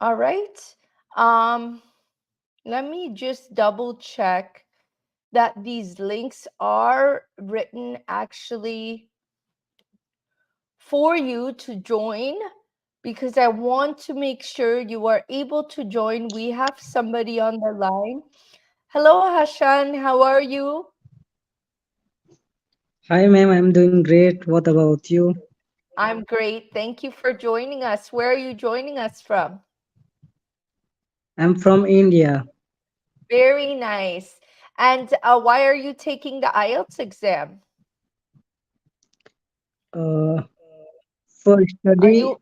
All right. Um, Let me just double check that these links are written actually for you to join because I want to make sure you are able to join. We have somebody on the line. Hello, Hassan. How are you? Hi, ma'am. I'm doing great. What about you? I'm great. Thank you for joining us. Where are you joining us from? I'm from India. Very nice. And why are you taking the IELTS exam? Uh, for Are study, you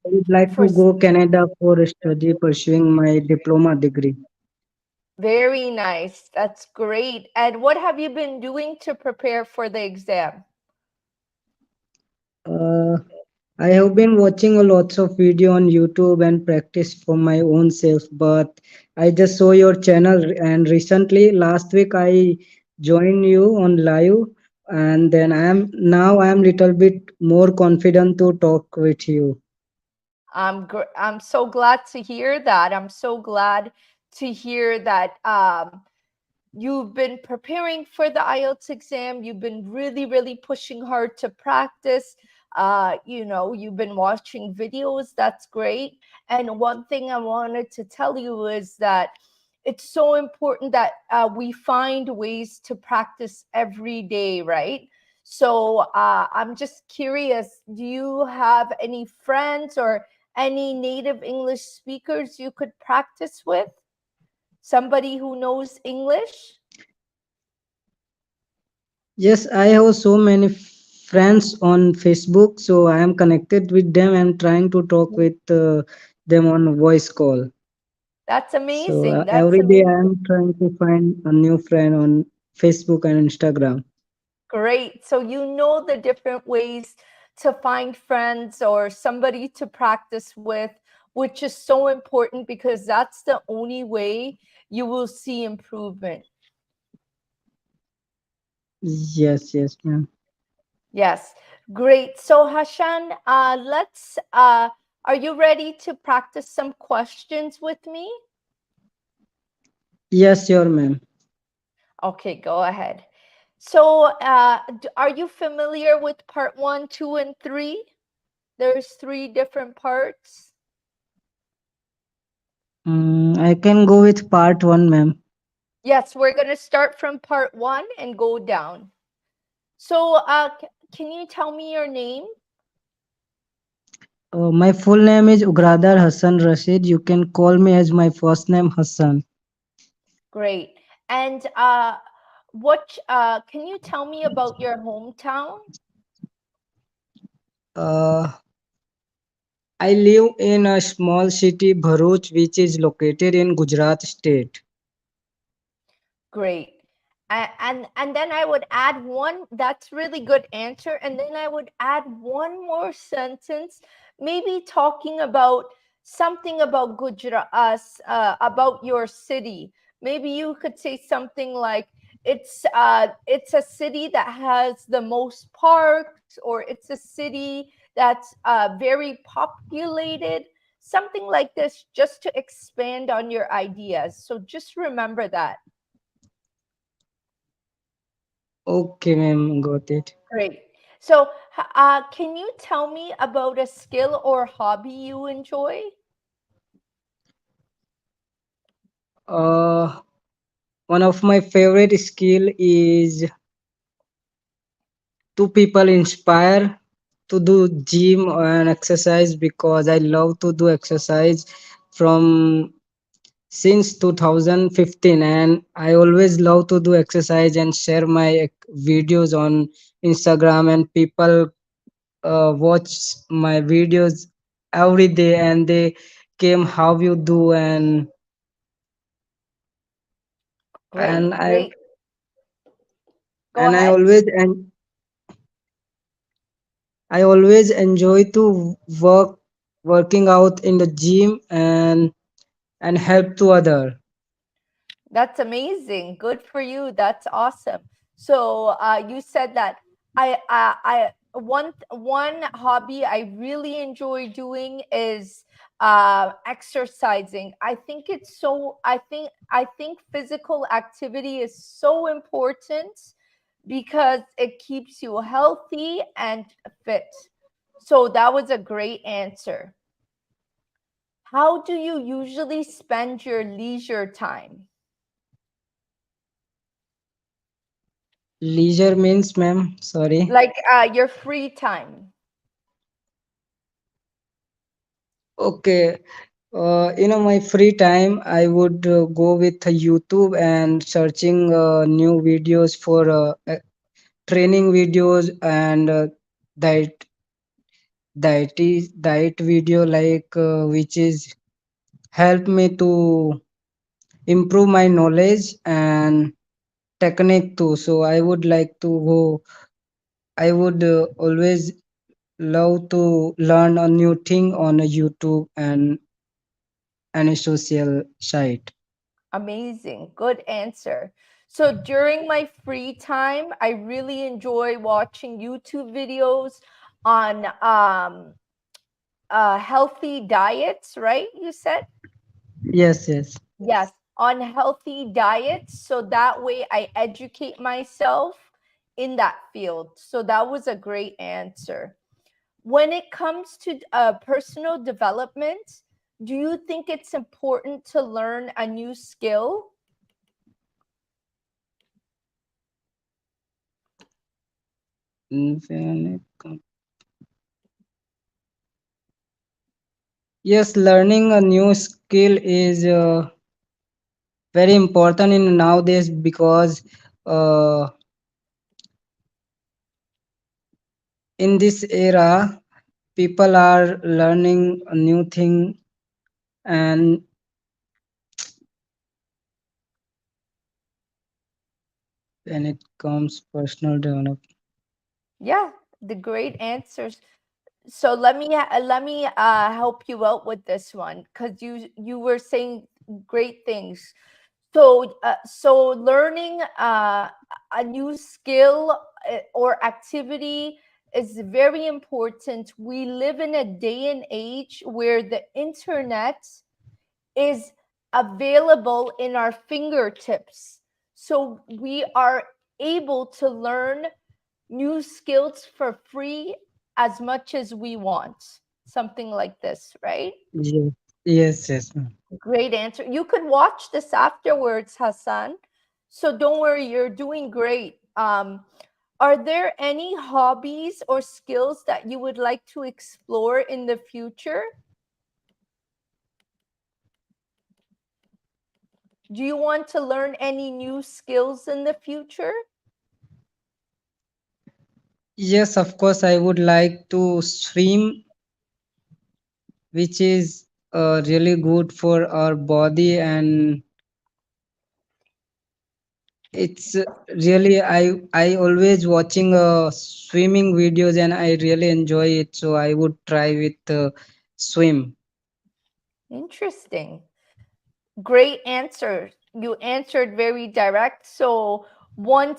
I would like for to go Canada for study, pursuing my diploma degree. Very nice. That's great. And what have you been doing to prepare for the exam? Uh, I have been watching a lots of video on YouTube and practice for my own self, but I just saw your channel and recently last week I joined you on live and then I am little bit more confident to talk with you. I'm so glad to hear that. I'm so glad to hear that you've been preparing for the IELTS exam. You've been really, really pushing hard to practice. You've been watching videos. That's great. And one thing I wanted to tell you is that it's so important that we find ways to practice every day, right? So I'm just curious, do you have any friends or any native English speakers you could practice with? Somebody who knows English? Yes, I have so many friends on Facebook, so I am connected with them and trying to talk with them on voice call. That's So amazing. That's every day I amazing. am trying to find a new friend on Facebook and Instagram. Great. So you know the different ways to find friends or somebody to practice with, which is so important because that's the only way you will see improvement. Yes, yes, ma'am. Yes. Great. So Hashan, are you ready to practice some questions with me? Yes, sure, ma'am. Okay, go ahead. So, are you familiar with part one, two, and three? There's three different parts. I can go with part one, ma'am. Yes, we're going to start from part one and go down. So, can you tell me your name? My full name is Ugradar Hassan Rashid. You can call me as my first name Hassan. Great. And what can you tell me about your hometown? Uh, I live in a small city, Bharuch, which is located in Gujarat state. Great. And then I would add one, that's really good answer. And then I would add one more sentence, maybe talking about something about Gujarat, about your city. Maybe you could say something like it's a city that has the most parks, or it's a city that's very populated, something like this, just to expand on your ideas. So just remember that. Okay, ma'am, got it. Great. So, can you tell me about a skill or hobby you enjoy? Uh, One of my favorite skill is to people inspire to do gym and exercise because I love to do exercise from since 2015 and I always love to do exercise and share my videos on Instagram and people watch my videos every day and they came how you do and Great, great. Go I ahead. always enjoy to working out in the gym and help to other. That's amazing. Good for you. That's awesome. So, you said that one hobby I really enjoy doing is exercising. I think physical activity is so important because it keeps you healthy and fit. So that was a great answer. How do you usually spend your leisure time? Leisure means, ma'am, sorry. Like your free time? Okay. My free time, I would go with YouTube and searching new videos for training videos and diet video, like which is help me to improve my knowledge and technique too. So I would like to go. I would always love to learn a new thing on a YouTube and any social site. Amazing. Good answer. So during my free time, I really enjoy watching YouTube videos on healthy diets, right? You said? Yes, yes. Yes, on healthy diets. So that way I educate myself in that field. So that was a great answer. When it comes to personal development, do you think it's important to learn a new skill? When it Yes, learning a new skill is very important in nowadays because uh, in this era people are learning a new thing, and when it comes personal development. Yeah, the great answers. So let me help you out with this one because you were saying great things. So learning a new skill or activity is very important. We live in a day and age where the internet is available in our fingertips. So we are able to learn new skills for free as much as we want. Something like this, right? Yes, yes, yes, ma'am. Great answer. You could watch this afterwards, Hassan. So don't worry, you're doing great. Are there any hobbies or skills that you would like to explore in the future? Do you want to learn any new skills in the future? Yes, of course, I would like to swim, which is really good for our body, and it's really I always watching swimming videos and I really enjoy it. So I would try with swim. Interesting. Great answer. You answered very direct. So one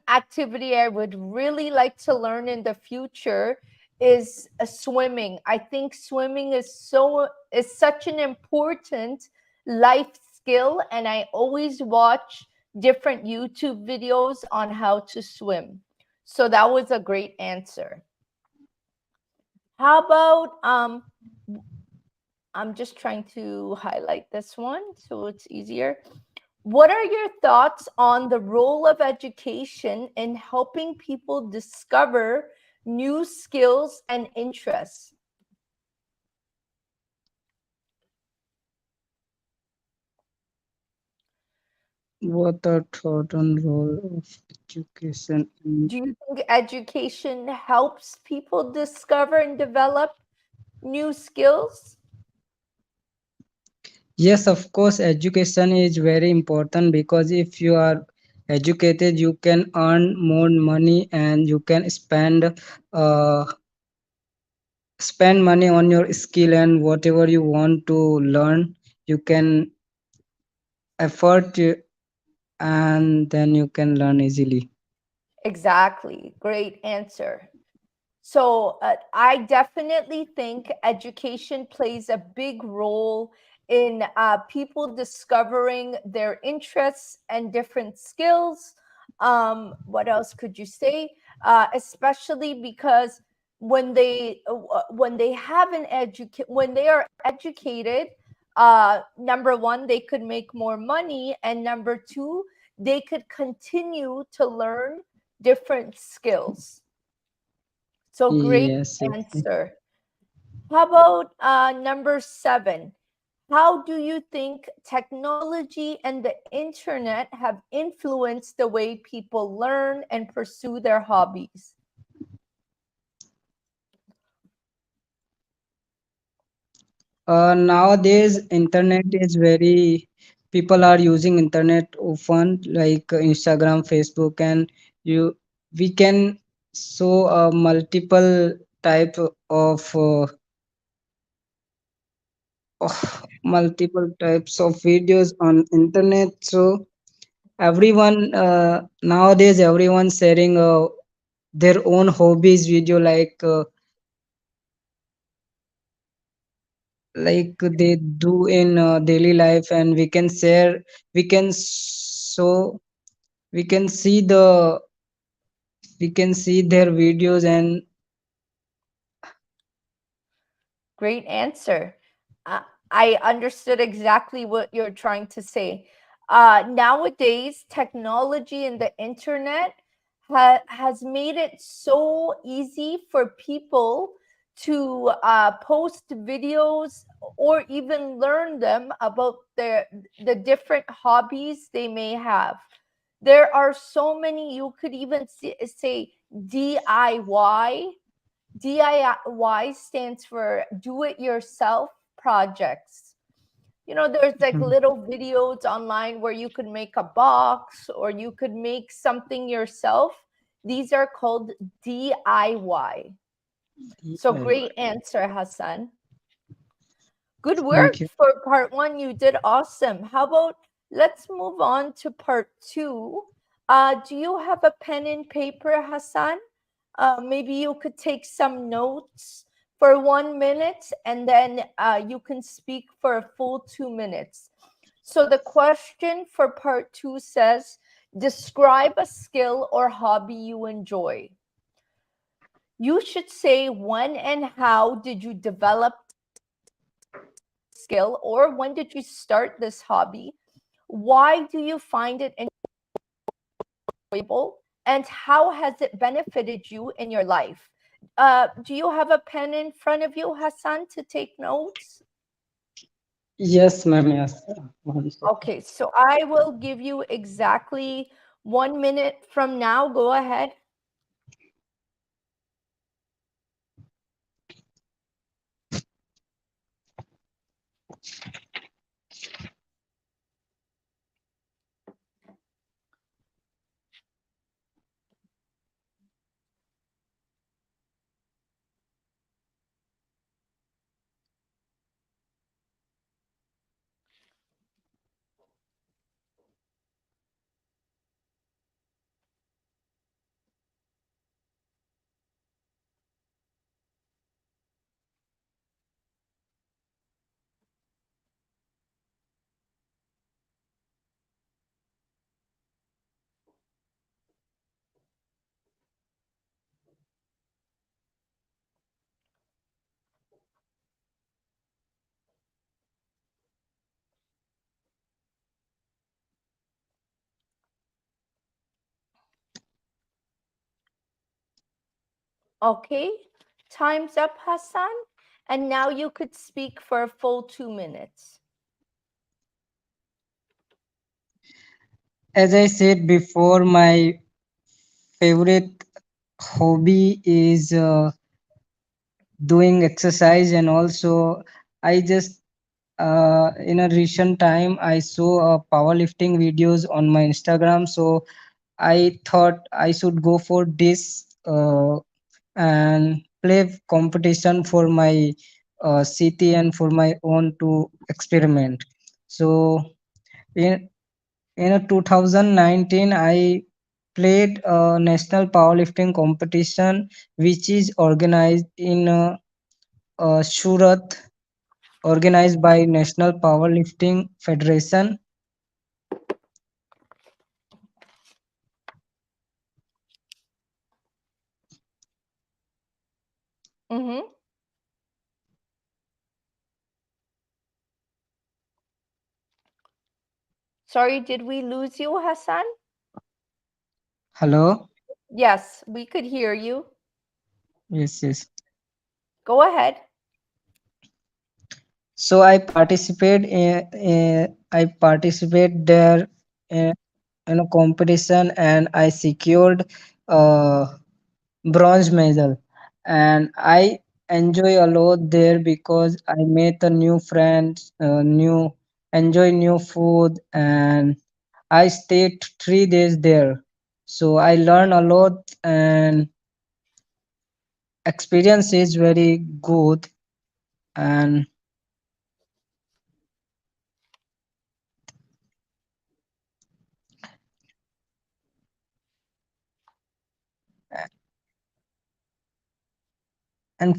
activity I would really like to learn in the future is swimming. I think swimming is such an important life skill, and I always watch different YouTube videos on how to swim. So that was a great answer. How about I'm just trying to highlight this one so it's easier. What are your thoughts on the role of education in helping people discover new skills and interests? What are thought on role of education in. Do you think education helps people discover and develop new skills? Yes, of course, education is very important because if you are educated, you can earn more money and you can uh, spend money on your skill, and whatever you want to learn, you can afford to, and then you can learn easily. Exactly. Great answer. So I definitely think education plays a big role in people discovering their interests and different skills. What else could you say? Especially because when they have an when they are educated, number one, they could make more money, and number two, they could continue to learn different skills. So great Yes, yes, yes. answer. How about number seven? How do you think technology and the internet have influenced the way people learn and pursue their hobbies? Nowadays internet is very, people are using internet often, like Instagram, Facebook, and you we can show multiple type of multiple types of videos on internet. So everyone, nowadays everyone sharing their own hobbies video, like they do in daily life, and we can so we can see the we can see their videos. And Great answer. Uh, I understood exactly what you're trying to say. Nowadays, technology and the internet has made it so easy for people to post videos or even learn them about the different hobbies they may have. There are so many, you could even say DIY. DIY stands for do it yourself projects. You know, there's like little videos online where you could make a box or you could make something yourself. These are called DIY. So great answer, Hassan. Good thank work you. for part one. You did awesome. How about let's move on to part two? Do you have a pen and paper, Hassan? Maybe you could take some notes for 1 minute and then you can speak for a full 2 minutes. So the question for part two says, describe a skill or hobby you enjoy. You should say when and how did you develop skill, or when did you start this hobby? Why do you find it enjoyable? And how has it benefited you in your life? Do you have a pen in front of you, Hassan, to take notes? Yes, ma'am. Yes. One second. Okay, so I will give you exactly 1 minute from now. Go ahead. Okay, time's up, Hassan. And now you could speak for a full 2 minutes. As I said before, my favorite hobby is doing exercise. And also I just in a recent time I saw powerlifting videos on my Instagram, so I thought I should go for this and play competition for my city and for my own to experiment. So in 2019 I played a national powerlifting competition which is organized in Surat, organized by National Powerlifting Federation. Mm-hmm. Sorry, did we lose you, Hassan? Hello. Yes, we could hear you. Yes, yes. Go ahead. So I participate there in, in a competition, and I secured a bronze medal. And I enjoy a lot there because I met a new friends, new enjoy new food, and I stayed 3 days there. So I learn a lot, and experience is very good. And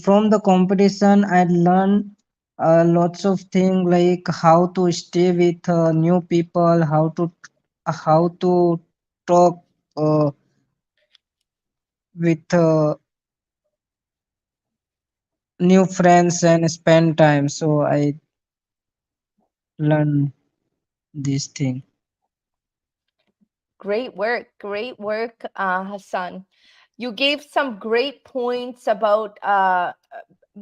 from the competition I learned lots of things like how to stay with new people, how to talk with new friends and spend time. So I learned this thing. Great work, Hassan. You gave some great points about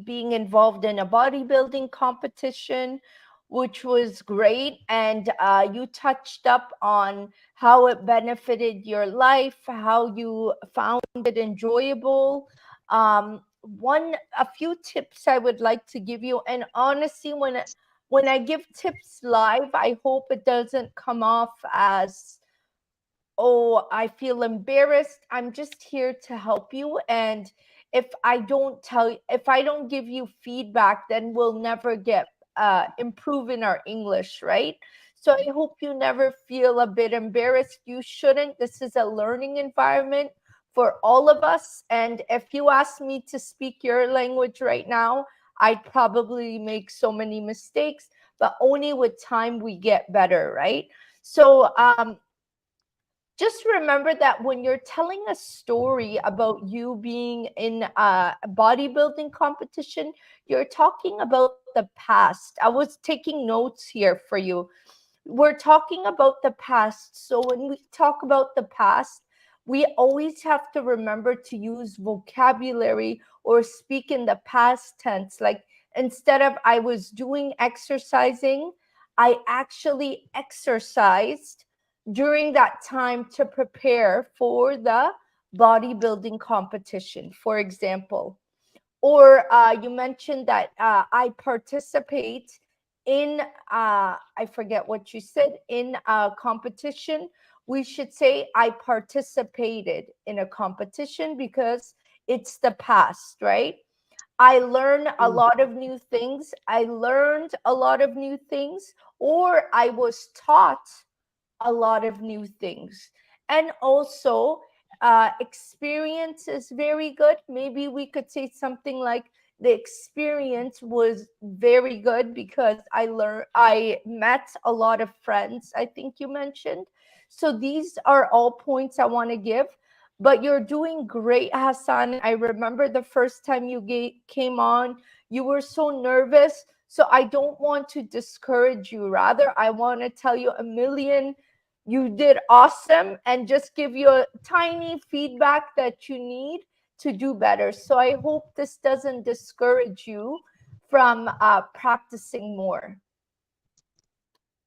being involved in a bodybuilding competition, which was great. And you touched up on how it benefited your life, how you found it enjoyable. A few tips I would like to give you. And honestly, when I give tips live, I hope it doesn't come off as, oh, I feel embarrassed. I'm just here to help you. And if I don't give you feedback, then we'll never get improve in our English, right? So I hope you never feel a bit embarrassed. You shouldn't. This is a learning environment for all of us. And if you ask me to speak your language right now, I'd probably make so many mistakes, but only with time we get better, right? So just remember that when you're telling a story about you being in a bodybuilding competition, you're talking about the past. I was taking notes here for you. We're talking about the past. So when we talk about the past, we always have to remember to use vocabulary or speak in the past tense. Like instead of I was doing exercising, I actually exercised during that time to prepare for the bodybuilding competition, for example. Or you mentioned that I participate in, I forget what you said, in a competition. We should say I participated in a competition because it's the past, right? I learned a lot of new things. I learned a lot of new things, or I was taught a lot of new things. And also, experience is very good. Maybe we could say something like the experience was very good because I met a lot of friends, I think you mentioned. So these are all points I want to give. But you're doing great, Hassan. I remember the first time you came on, you were so nervous. So I don't want to discourage you. Rather, I want to tell you a million, you did awesome, and just give you a tiny feedback that you need to do better. So I hope this doesn't discourage you from practicing more.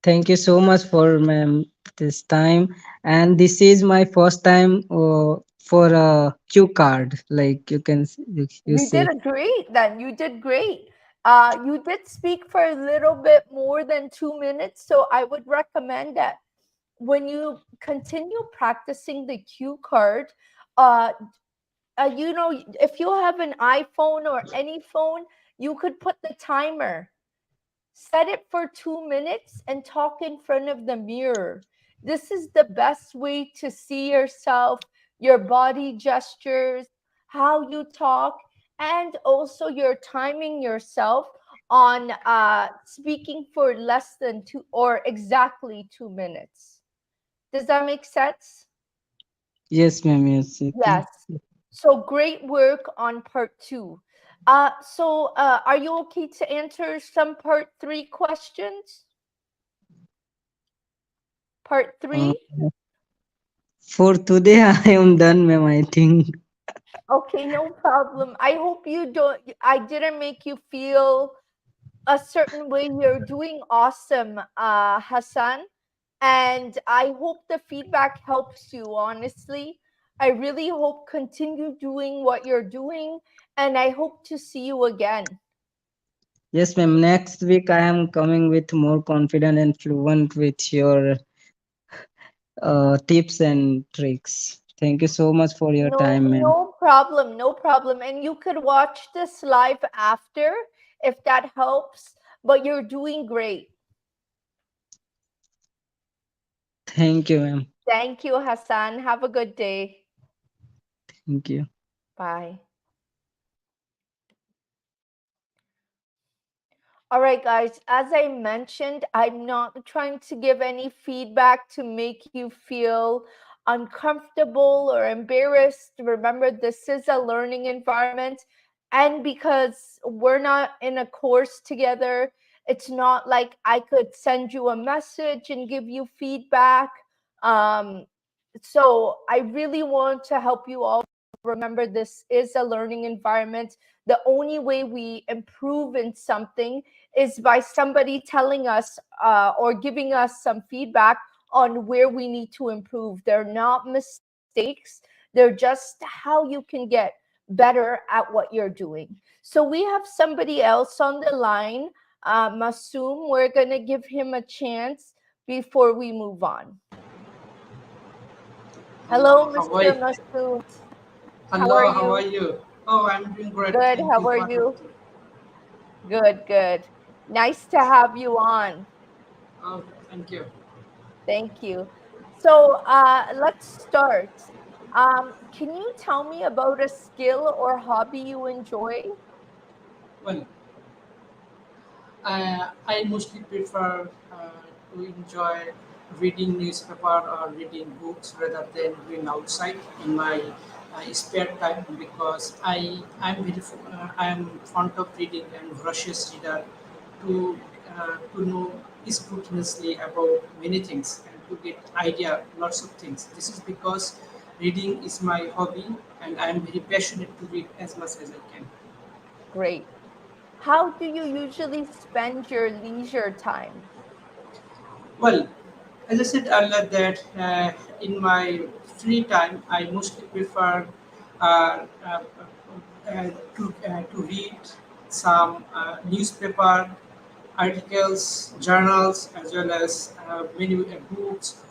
Thank you so much for this time. And this is my first time for a cue card. Like you You did say. a great then. You did great. You did speak for a little bit more than 2 minutes. So I would recommend that when you continue practicing the cue card, uh, if you have an iPhone or any phone, you could put the timer, set it for 2 minutes, and talk in front of the mirror. This is the best way to see yourself, your body gestures, how you talk, and also you're timing yourself on speaking for less than 2 or exactly 2 minutes. Does that make sense? Yes, ma'am. Yes. Okay. Yes. So great work on part two. Are you okay to answer some part three questions? Part Uh, three? for today, I am done, ma'am. I think. Okay, no problem. I hope you don't, I didn't make you feel a certain way. You're doing awesome, Hassan. And I hope the feedback helps you, honestly. I really hope continue doing what you're doing. And I hope to see you again. Yes, ma'am. Next week, I am coming with more confident and fluent with your tips and tricks. Thank you so much for your No, time, ma'am. no problem, no problem. And you could watch this live after if that helps. But you're doing great. Thank you, ma'am. Thank you, Hassan. Have a good day. Thank you. Bye. All right, guys, as I mentioned, I'm not trying to give any feedback to make you feel uncomfortable or embarrassed. Remember, this is a learning environment. And because we're not in a course together, it's not like I could send you a message and give you feedback. Um, so I really want to help you all remember this is a learning environment. The only way we improve in something is by somebody telling us or giving us some feedback on where we need to improve. They're not mistakes, they're just how you can get better at what you're doing. So we have somebody else on the line, Masoom. We're going to give him a chance before we move on. Hello, Hello, how are Mr. you? Masoom. How are Hello, how are you? you? Oh, I'm doing great. Good. Thank How you. are What about you? you? Good, good. Nice to have you on. Oh, thank you. Thank you. So let's start. Can you tell me about a skill or hobby you enjoy? Well, I mostly prefer to enjoy reading newspaper or reading books rather than doing outside in my spare time because I am fond of reading and voracious reader to know scrupulously about many things and to get idea lots of things. This is because reading is my hobby and I am very passionate to read as much as I can. Great. How do you usually spend your leisure time? Well, as I said earlier, that in my free time, I mostly prefer to read some newspaper articles, journals, as well as many books,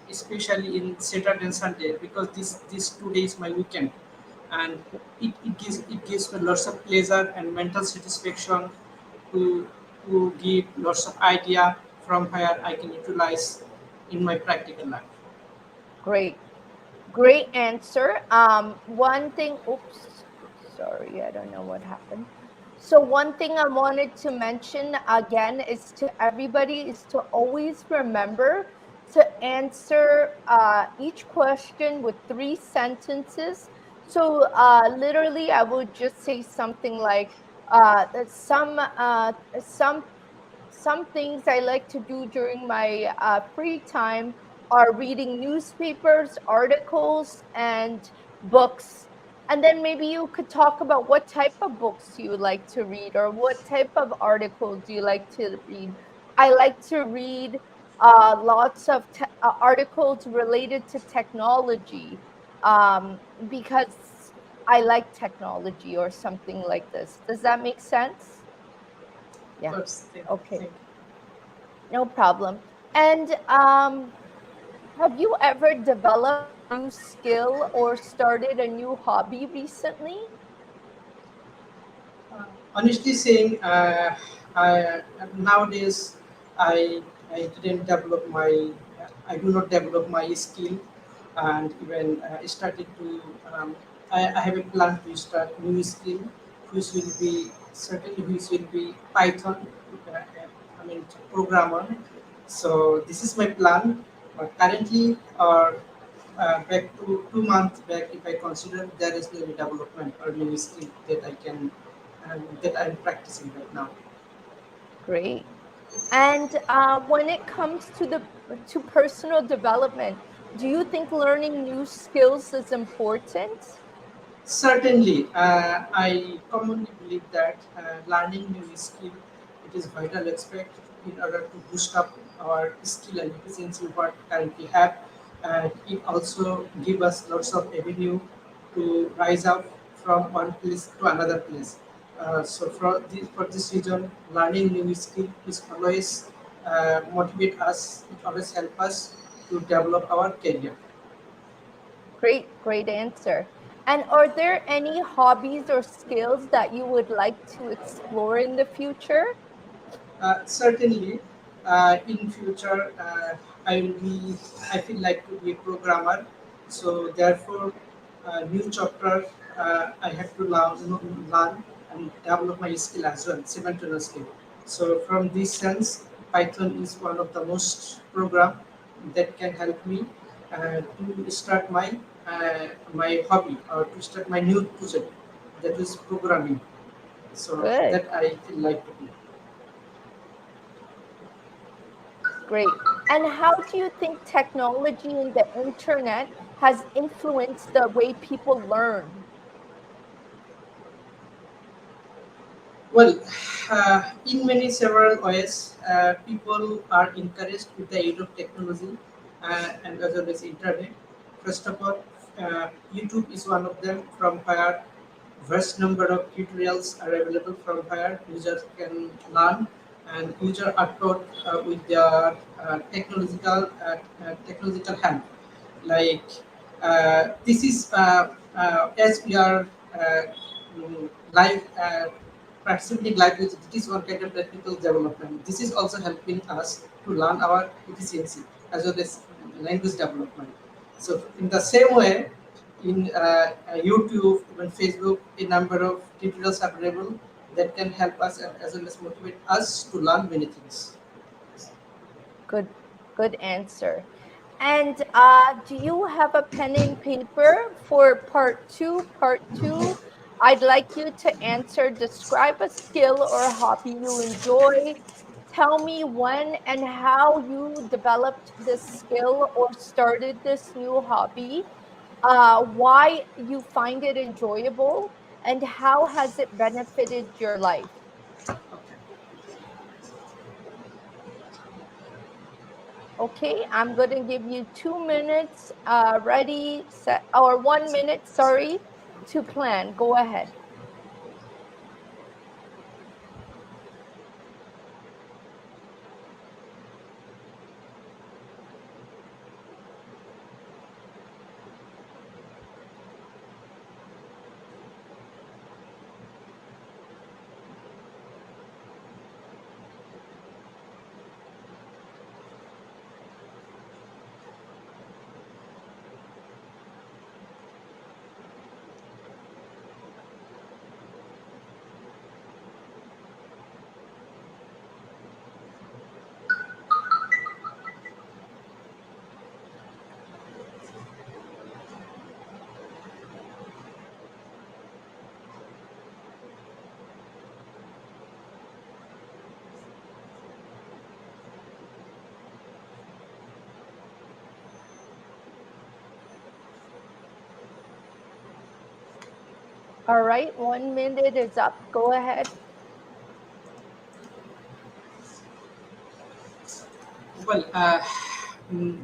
especially in Saturday and Sunday, because this 2 days my weekend, and it gives me lots of pleasure and mental satisfaction to to give lots of idea from where I can utilize in my practical life. Great. Great answer. One thing, oops, sorry, I don't know what happened. So one thing I wanted to mention again is to everybody is to always remember to answer each question with 3 sentences. So literally, I would just say something like that some things I like to do during my free time are reading newspapers, articles, and books. And then maybe you could talk about what type of books you like to read or what type of articles you like to read. I like to read lots of articles related to technology because I like technology or something like this. Does that make sense? Of Yeah. course, Okay. thank you. No problem. And have you ever developed a new skill or started a new hobby recently? Honestly saying, nowadays I I didn't develop my I do not develop my skill, and even started to I have a plan to start new skill, which will be certainly which will be Python. I mean programmer. So this is my plan. But currently, or back to 2 months back, if I consider there is no development or new skill that I can that I'm practicing right now. Great. And when it comes to the to personal development, do you think learning new skills is important? Certainly, I commonly believe that learning new skill it is vital aspect in order to boost up our skill and efficiency what currently have, and it also give us lots of avenue to rise up from one place to another place. So for this reason, learning new skill is always motivate us. It always help us to develop our career. Great, great answer. And are there any hobbies or skills that you would like to explore in the future? Certainly, in future, I will be. I feel like to be a programmer. So therefore, new chapter I have to learn and develop my skill as well, simultaneous skill. So from this sense, Python is one of the most program that can help me to start my hobby or to start my new project that is programming. So Good, that I feel like to be. great. And how do you think technology and the internet has influenced the way people learn? Well, in many several ways, people are encouraged with the aid of technology and as well as internet. First of all, YouTube is one of them from where vast number of tutorials are available from where users can learn and users are taught with their technological help. Like this is as we are live participating live with this one kind of technical development. This is also helping us to learn our efficiency as well as language development. So in the same way, in YouTube, even Facebook, a number of tutorials are available that can help us and as well as motivate us to learn many things. Good, good answer. And do you have a pen and paper for part two? Part two, I'd like you to answer describe a skill or hobby you enjoy. Tell me when and how you developed this skill or started this new hobby, why you find it enjoyable, and how has it benefited your life? Okay. Okay, I'm going to give you 2 minutes, ready, set, or 1 minute, sorry, to plan. Go ahead. All right, 1 minute is up. Go ahead. Well, mm,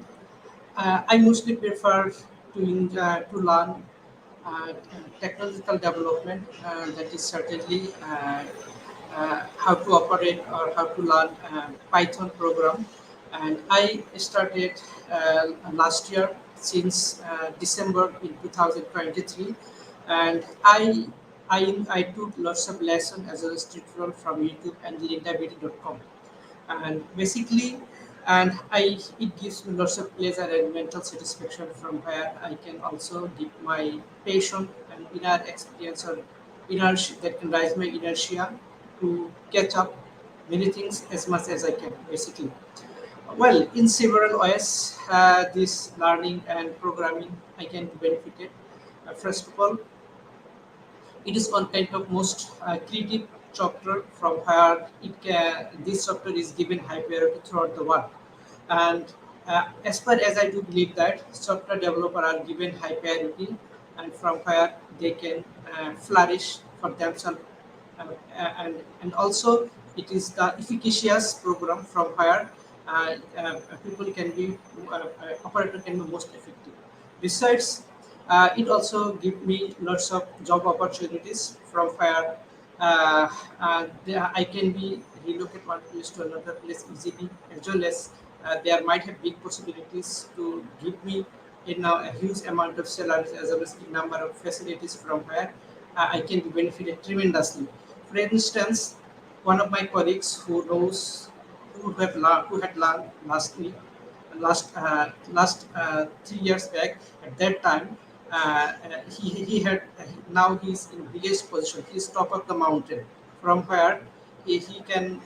I mostly prefer to learn technological development. That is certainly how to operate or how to learn Python program. And I started last year since December in 2023, and I took lots of lessons as well as tutorial from YouTube and lindabeatty.com. And basically, and it gives me lots of pleasure and mental satisfaction from where I can also give my passion and inner experience or inertia that can rise my inertia to catch up many things as much as I can basically. Well, in several ways, this learning and programming I can benefit it. First of all, it is one kind of most creative chapter from where this chapter is given high priority throughout the world. And as far as I do believe that software developer are given high priority and from where they can flourish for themselves and also it is the efficacious program from where people can be operator can be most effective. Besides, it also give me lots of job opportunities from where I can be relocate one place to another place easily, as well as there might have big possibilities to give me a huge amount of salaries as well as big number of facilities from where I can be benefited tremendously. For instance, one of my colleagues who had learned last 3 years back. At that time, he had now he's in biggest position. He's top of the mountain, from where he can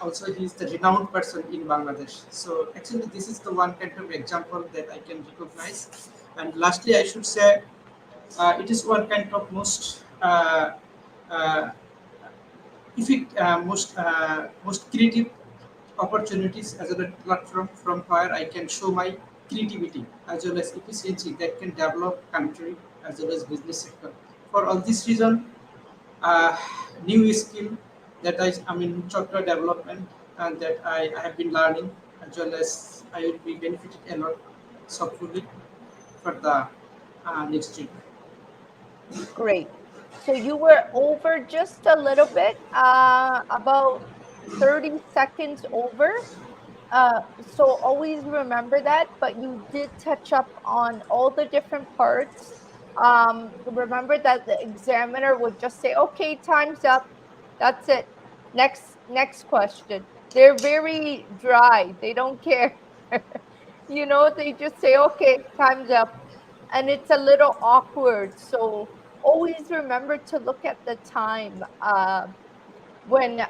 also he's the renowned person in Bangladesh. So actually, this is the one kind of example that I can recognize. And lastly, I should say it is one kind of uh, most creative opportunities as a platform from where I can show my creativity as well as efficiency that can develop country as well as business sector. For all this reason, uh, new skill that I mean software development and that I have been learning as well as I will be benefited a lot softly for the next week. Great. So you were over just a little bit, about 30 seconds over. So always remember that, but you did touch up on all the different parts. Remember that the examiner would just say, okay, time's up. That's it. Next question. They're very dry. They don't care. They just say, okay, time's up. And it's a little awkward. So always remember to look at the time. When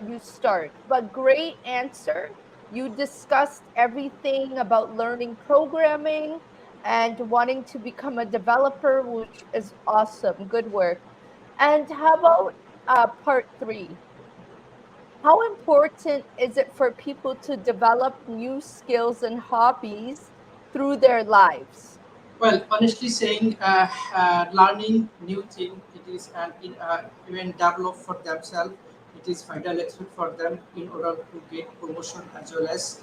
you start. But great answer. You discussed everything about learning programming and wanting to become a developer, which is awesome. Good work. And how about part three? How important is it for people to develop new skills and hobbies through their lives? Well, honestly saying, learning new thing, it is and even develop for themselves. It is vital aspect for them in order to get promotion as well as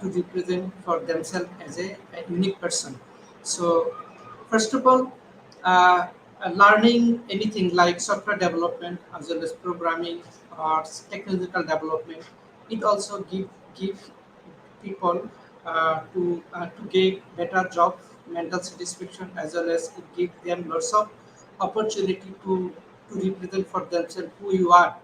to represent for themselves as a unique person. So, first of all, uh, learning anything like software development as well as programming or technological development, it also give people to get better job, mental satisfaction, as well as it gives them lots of opportunity to represent for themselves who you are.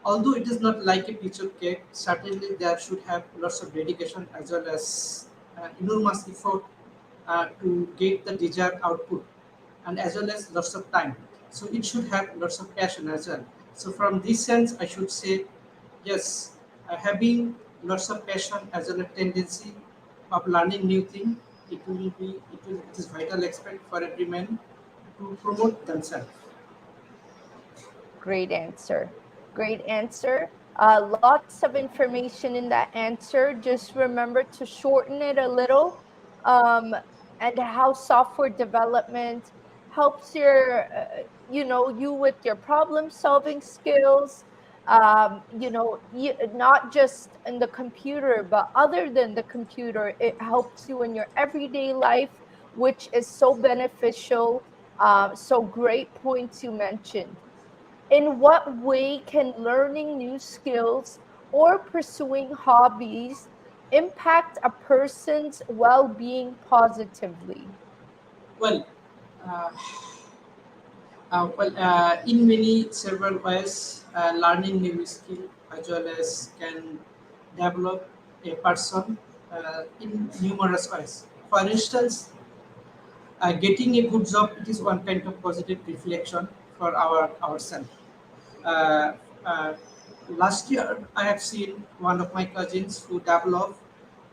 Although it is not like a piece of cake, certainly there should have lots of dedication as well as enormous effort to get the desired output and as well as lots of time. So it should have lots of passion as well. So from this sense, I should say, yes, having lots of passion as well as tendency of learning new thing, it is vital aspect for every man to promote themselves. Great answer. Great answer. Lots of information in that answer. Just remember to shorten it a little. Um, and how software development helps you with your problem solving skills. Not just in the computer, but other than the computer, it helps you in your everyday life, which is so beneficial. So great points you mentioned. In what way can learning new skills or pursuing hobbies impact a person's well being positively? Well, uh, in many several ways, learning new skill as well as can develop. a person in numerous ways. For instance, getting a good job, it is one kind of positive reflection for ourselves. Uh, uh, Last year, I have seen one of my cousins who developed,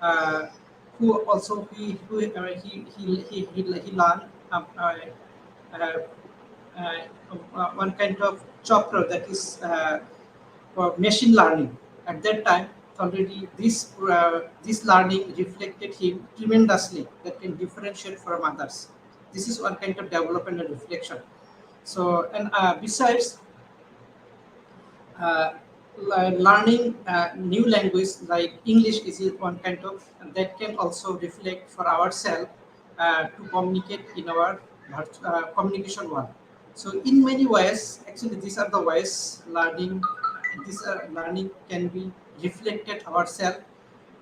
uh, who also he learned uh, one kind of chapter that is for machine learning. At that time, already this learning reflected him tremendously. That can differentiate from others. This is one kind of development and reflection. So, and besides uh, learning new language like English is one kind of that can also reflect for ourselves to communicate in our communication world. So in many ways, actually these are the ways learning. This learning can be reflected ourselves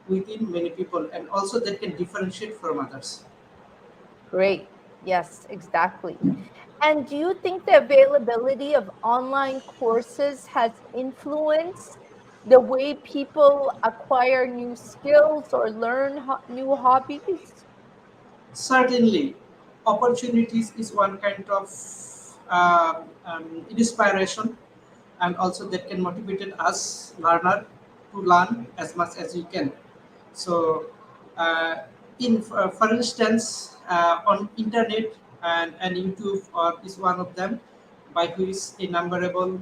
within many people, and also that can differentiate from others. Great. Yes, exactly. And do you think the availability of online courses has influenced the way people acquire new skills or learn new hobbies? Certainly, opportunities is one kind of inspiration, and also that can motivate us learner to learn as much as we can. So, uh, for instance, on internet and YouTube is one of them, by which innumerable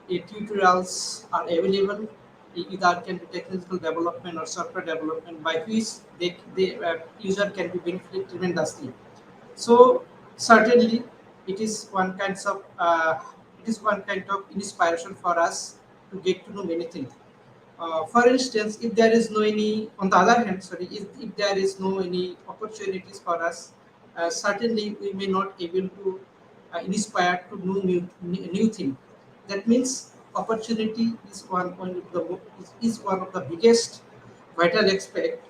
tutorials are available. Either can be technical development or software development, by which they user can be benefited tremendously. So certainly, it is one kind of inspiration for us to get to know many things. For instance, if there is no any, on the other hand, sorry, if there is no any opportunities for us, certainly we may not able to inspire to know new thing. That means opportunity is one of the is one of the biggest vital aspect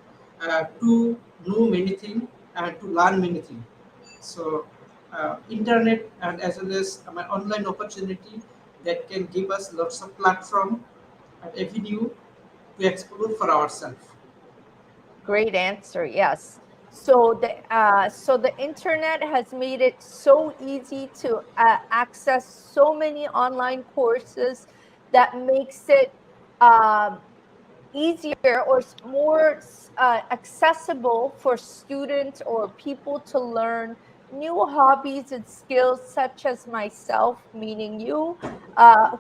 to know many things and to learn many things. So, internet and as well as my online opportunity that can give us lots of platform and avenue to explore for ourselves. Great answer. Yes. So the internet has made it so easy to access so many online courses that makes it um, easier or more accessible for students or people to learn new hobbies and skills, such as myself, meaning you,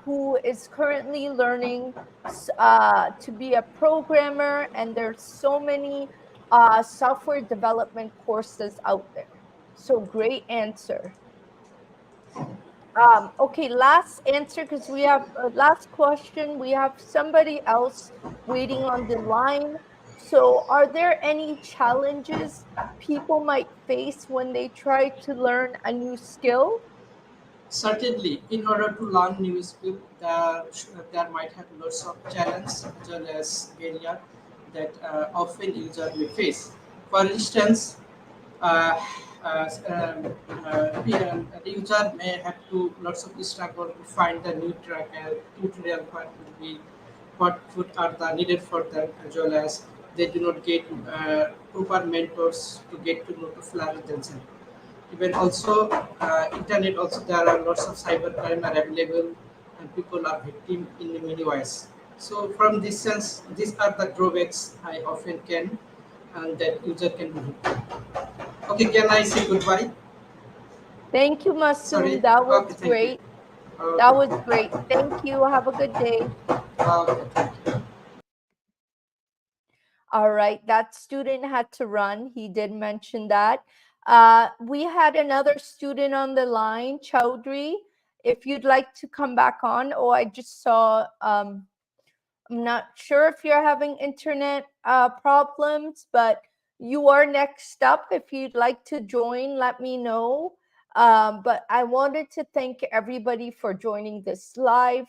who is currently learning to be a programmer, and there's so many software development courses out there. So great answer. Okay, last answer, because we have last question. We have somebody else waiting on the line. So, are there any challenges people might face when they try to learn a new skill? Certainly, in order to learn new skill, there might have lots of challenges as well as barrier that often user may face. For instance, uh, the user may have to lots of struggle to find the new track tutorial what would be what food are the needed for them, as well as they do not get proper mentors to get to know to flourish themselves. Even also internet also there are lots of cyber crime are available and people are victim in many ways. So from this sense, these are the drawbacks I often can and that user can be victim. Okay, can I say goodbye? Thank you, Masoom. Sorry. That was Okay, thank you. great. That was Okay. great. Thank you. Have a good day. Okay, thank you. All right, that student had to run. He did mention that. We had another student on the line, Chowdhury. If you'd like to come back on, oh, I just saw. I'm not sure if you're having internet problems, but you are next up. If you'd like to join, let me know. But I wanted to thank everybody for joining this live.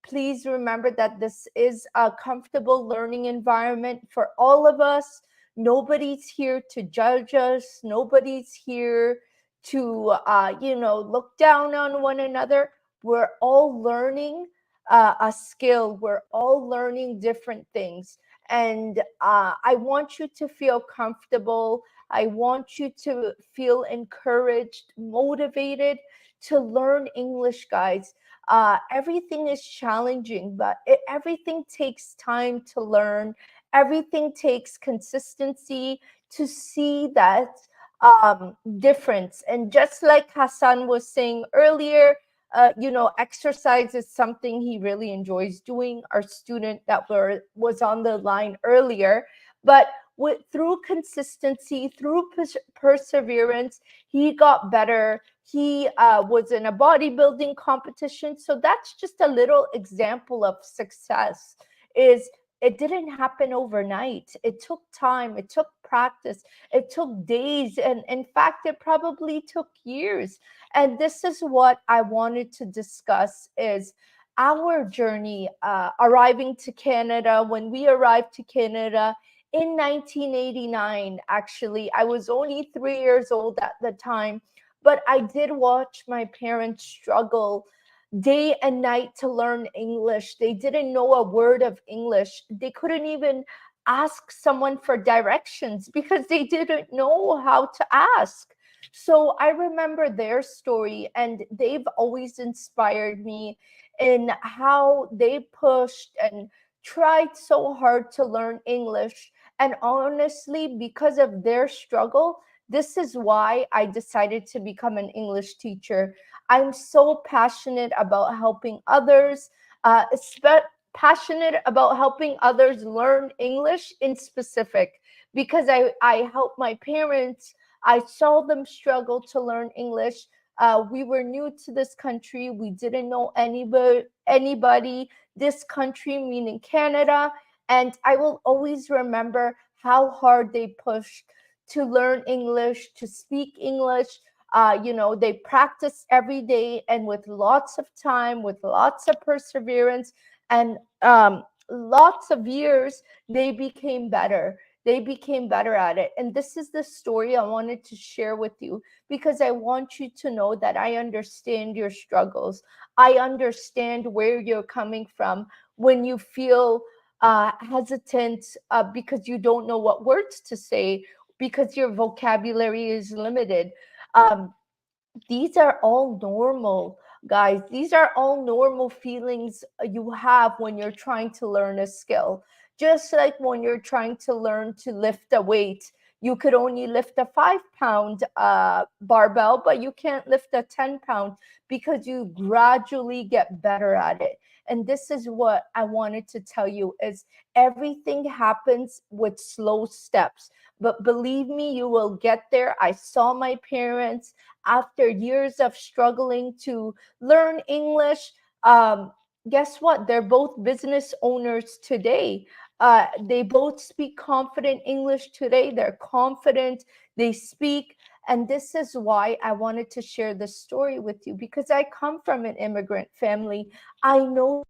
Please remember that this is a comfortable learning environment for all of us. Nobody's here to judge us. Nobody's here to, look down on one another. We're all learning a skill. We're all learning different things. And I want you to feel comfortable. I want you to feel encouraged, motivated to learn English, guys. Everything is challenging, but everything takes time to learn. Everything takes consistency to see that difference. And just like Hassan was saying earlier, exercise is something he really enjoys doing. Our student that was on the line earlier, but through consistency, through perseverance, he got better. He was in a bodybuilding competition. So that's just a little example of success. Is it didn't happen overnight. It took time. It took practice. It took days, and in fact, it probably took years. And this is what I wanted to discuss: is our journey arriving to Canada. When we arrived to Canada in 1989, actually, I was only 3 years old at the time, but I did watch my parents struggle day and night to learn English. They didn't know a word of English. They couldn't even ask someone for directions because they didn't know how to ask. So I remember their story, and they've always inspired me in how they pushed and tried so hard to learn English. And honestly, because of their struggle, this is why I decided to become an English teacher. I'm so passionate about helping others, passionate about helping others learn English in specific, because I help my parents. I saw them struggle to learn English. We were new to this country. We didn't know anybody. This country, meaning Canada. And I will always remember how hard they pushed to learn English, to speak English. They practice every day, and with lots of time, with lots of perseverance, and lots of years, they became better. They became better at it. And this is the story I wanted to share with you, because I want you to know that I understand your struggles. I understand where you're coming from when you feel hesitant because you don't know what words to say, because your vocabulary is limited. Um, these are all normal, guys. These are all normal feelings you have when you're trying to learn a skill. Just like when you're trying to learn to lift a weight, you could only lift a 5 pound barbell, but you can't lift a 10 pound, because you gradually get better at it. And this is what I wanted to tell you: is everything happens with slow steps, but believe me, you will get there. I saw my parents, after years of struggling to learn English. Um, Guess what? They're both business owners today. They both speak confident English today. They're confident, they speak. And this is why I wanted to share this story with you, because I come from an immigrant family. I know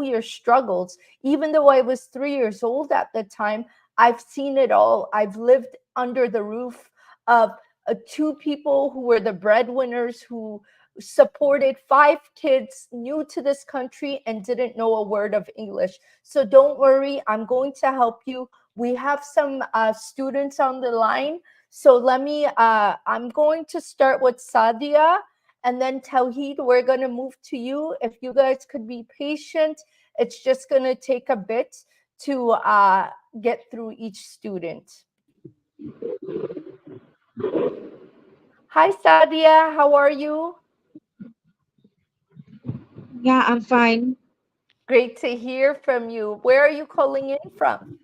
your struggles. Even though I was 3 years old at the time, I've seen it all. I've lived under the roof of two people who were the breadwinners, who supported five kids new to this country and didn't know a word of English. So don't worry, I'm going to help you. We have some students on the line. So I'm going to start with Sadia, and then Tawheed, we're going to move to you. If you guys could be patient, it's just going to take a bit to get through each student. Hi, Sadia. How are you? Yeah, I'm fine. Great to hear from you. Where are you calling in from?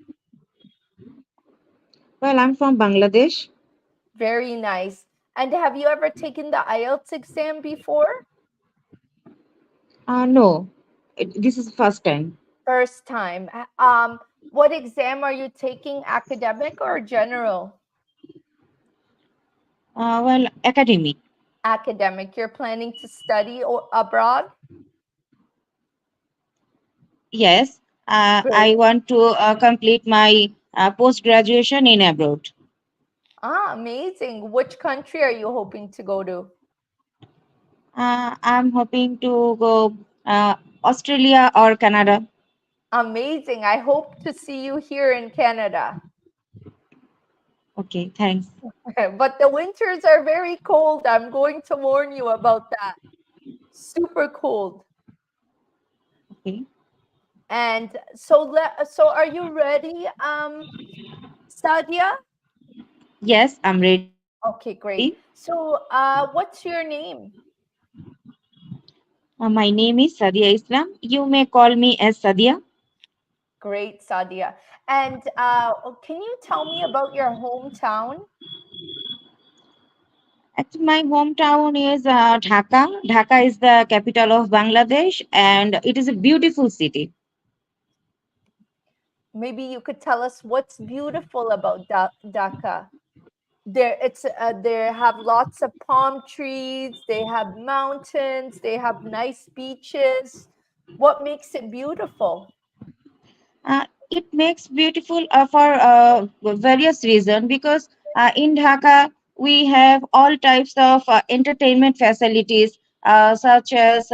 Well, I'm from Bangladesh. Very nice. And have you ever taken the IELTS exam before? No, this is first time. First time. What exam are you taking? Academic or general? Well, academic. Academic. You're planning to study or abroad? Yes, I Great. want to complete my post graduation in abroad. Amazing. Which country are you hoping to go to? I'm hoping to go Australia or Canada. Amazing. I hope to see you here in Canada. Okay, thanks. But the winters are very cold. I'm going to warn you about that. Super cold. Okay. And so are you ready, Sadia? Yes, I'm ready. Okay, great. So what's your name? My name is Sadia Islam. You may call me as Sadia. Great, Sadia. And can you tell me about your hometown? Actually, my hometown is Dhaka. Dhaka is the capital of Bangladesh, and it is a beautiful city. Maybe you could tell us what's beautiful about Dhaka. They have lots of palm trees, they have mountains, they have nice beaches. What makes it beautiful? It makes beautiful for various reasons because in Dhaka we have all types of entertainment facilities such as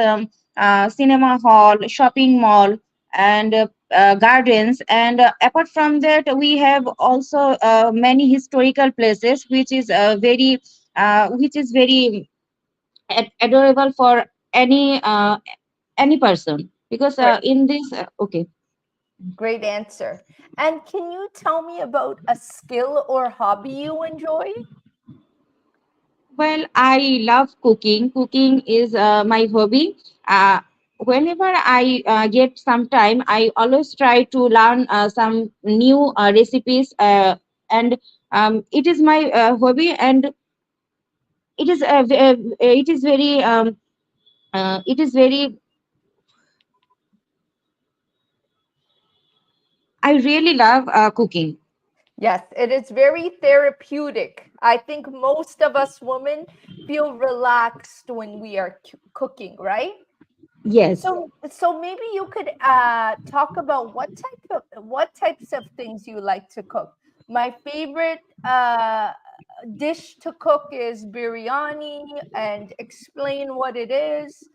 cinema hall, shopping mall, and gardens. And apart from that, we have also many historical places, which is very adorable for any person because Great, in this okay. great answer. And can you tell me about a skill or hobby you enjoy? Well, I love cooking. Cooking is my hobby. Whenever I get some time, I always try to learn some new recipes, and it is my hobby, and it is very it is very. I really love cooking. Yes, it is very therapeutic. I think most of us women feel relaxed when we are cooking, right? Yes, So maybe you could talk about what types of things you like to cook. My favorite dish to cook is biryani, and explain what it is.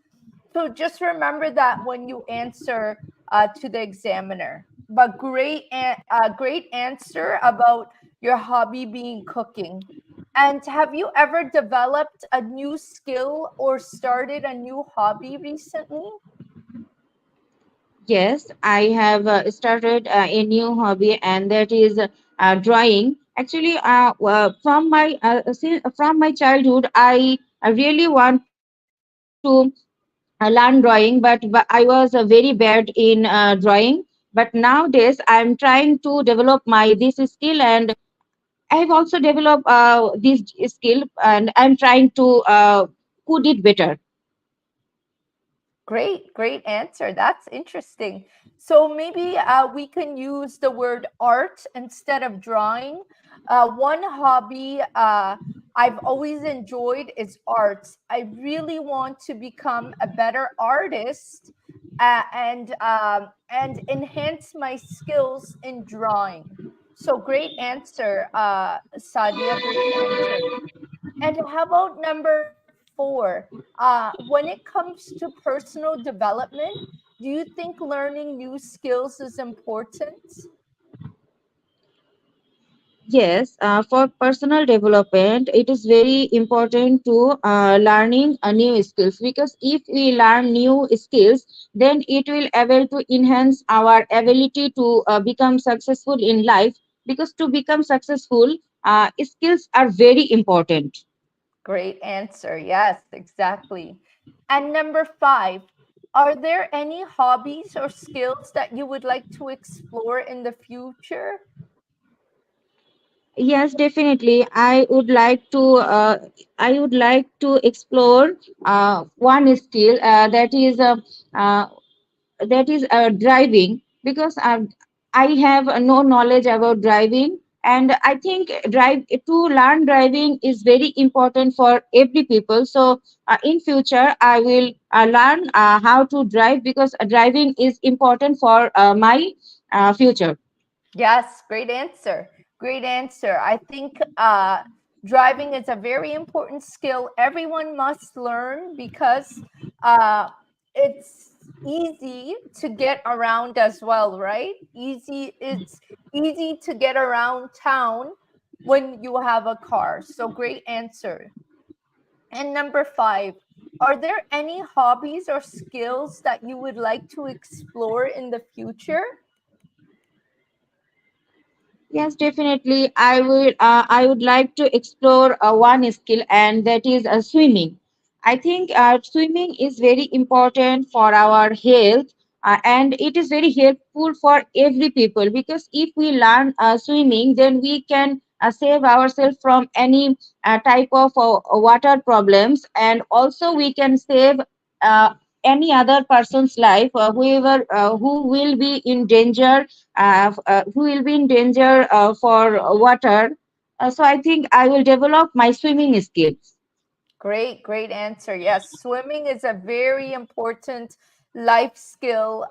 So just remember that when you answer to the examiner. But great answer about your hobby being cooking. And have you ever developed a new skill or started a new hobby recently? yes, I have started a new hobby, and that is drawing. Actually, from my childhood, I really want to learn drawing, but I was very bad in drawing. But nowadays, I'm trying to develop my this skill, and I have also developed this skill, and I'm trying to code it better. Great, great answer. That's interesting. So maybe we can use the word art instead of drawing. One hobby I've always enjoyed is arts. I really want to become a better artist and enhance my skills in drawing. So great answer, Sadia. Great answer. And how about number four? When it comes to personal development, do you think learning new skills is important? Yes, for personal development, it is very important to learning new skills because if we learn new skills, then it will able to enhance our ability to become successful in life. Because to become successful, skills are very important. Great answer. Yes, exactly. And number five, are there any hobbies or skills that you would like to explore in the future? Yes, definitely. I would like to explore one skill uh, that is driving because I have no knowledge about driving, and I think drive to learn driving is very important for every people. So in future I will learn how to drive because driving is important for my future. Yes, great answer. Great answer. I think driving is a very important skill everyone must learn because uh, it's easy to get around as well, right? It's easy to get around town when you have a car. So great answer. And number 5, are there any hobbies or skills that you would like to explore in the future? Yes, definitely. I will. I would like to explore one skill, and that is swimming. I think swimming is very important for our health, and it is very helpful for every people because if we learn swimming, then we can save ourselves from any type of water problems, and also we can save uh, any other person's life, whoever who will be in danger, who will be in danger for water. So I think I will develop my swimming skills. Great, great answer. Yes, swimming is a very important life skill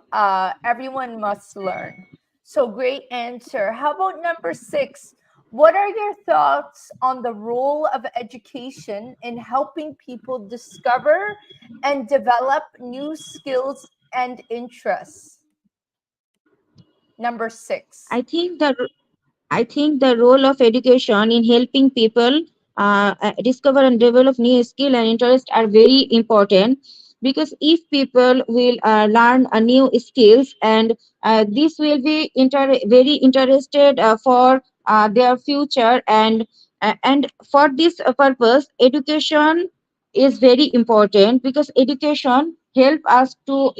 everyone must learn. So, great answer. How about number 6? What are your thoughts on the role of education in helping people discover and develop new skills and interests? Number 6. I think the I think the role of education in helping people discover and develop new skill and interest are very important because if people will learn new skills and this will be very interested for their future and for this purpose education is very important because education help us to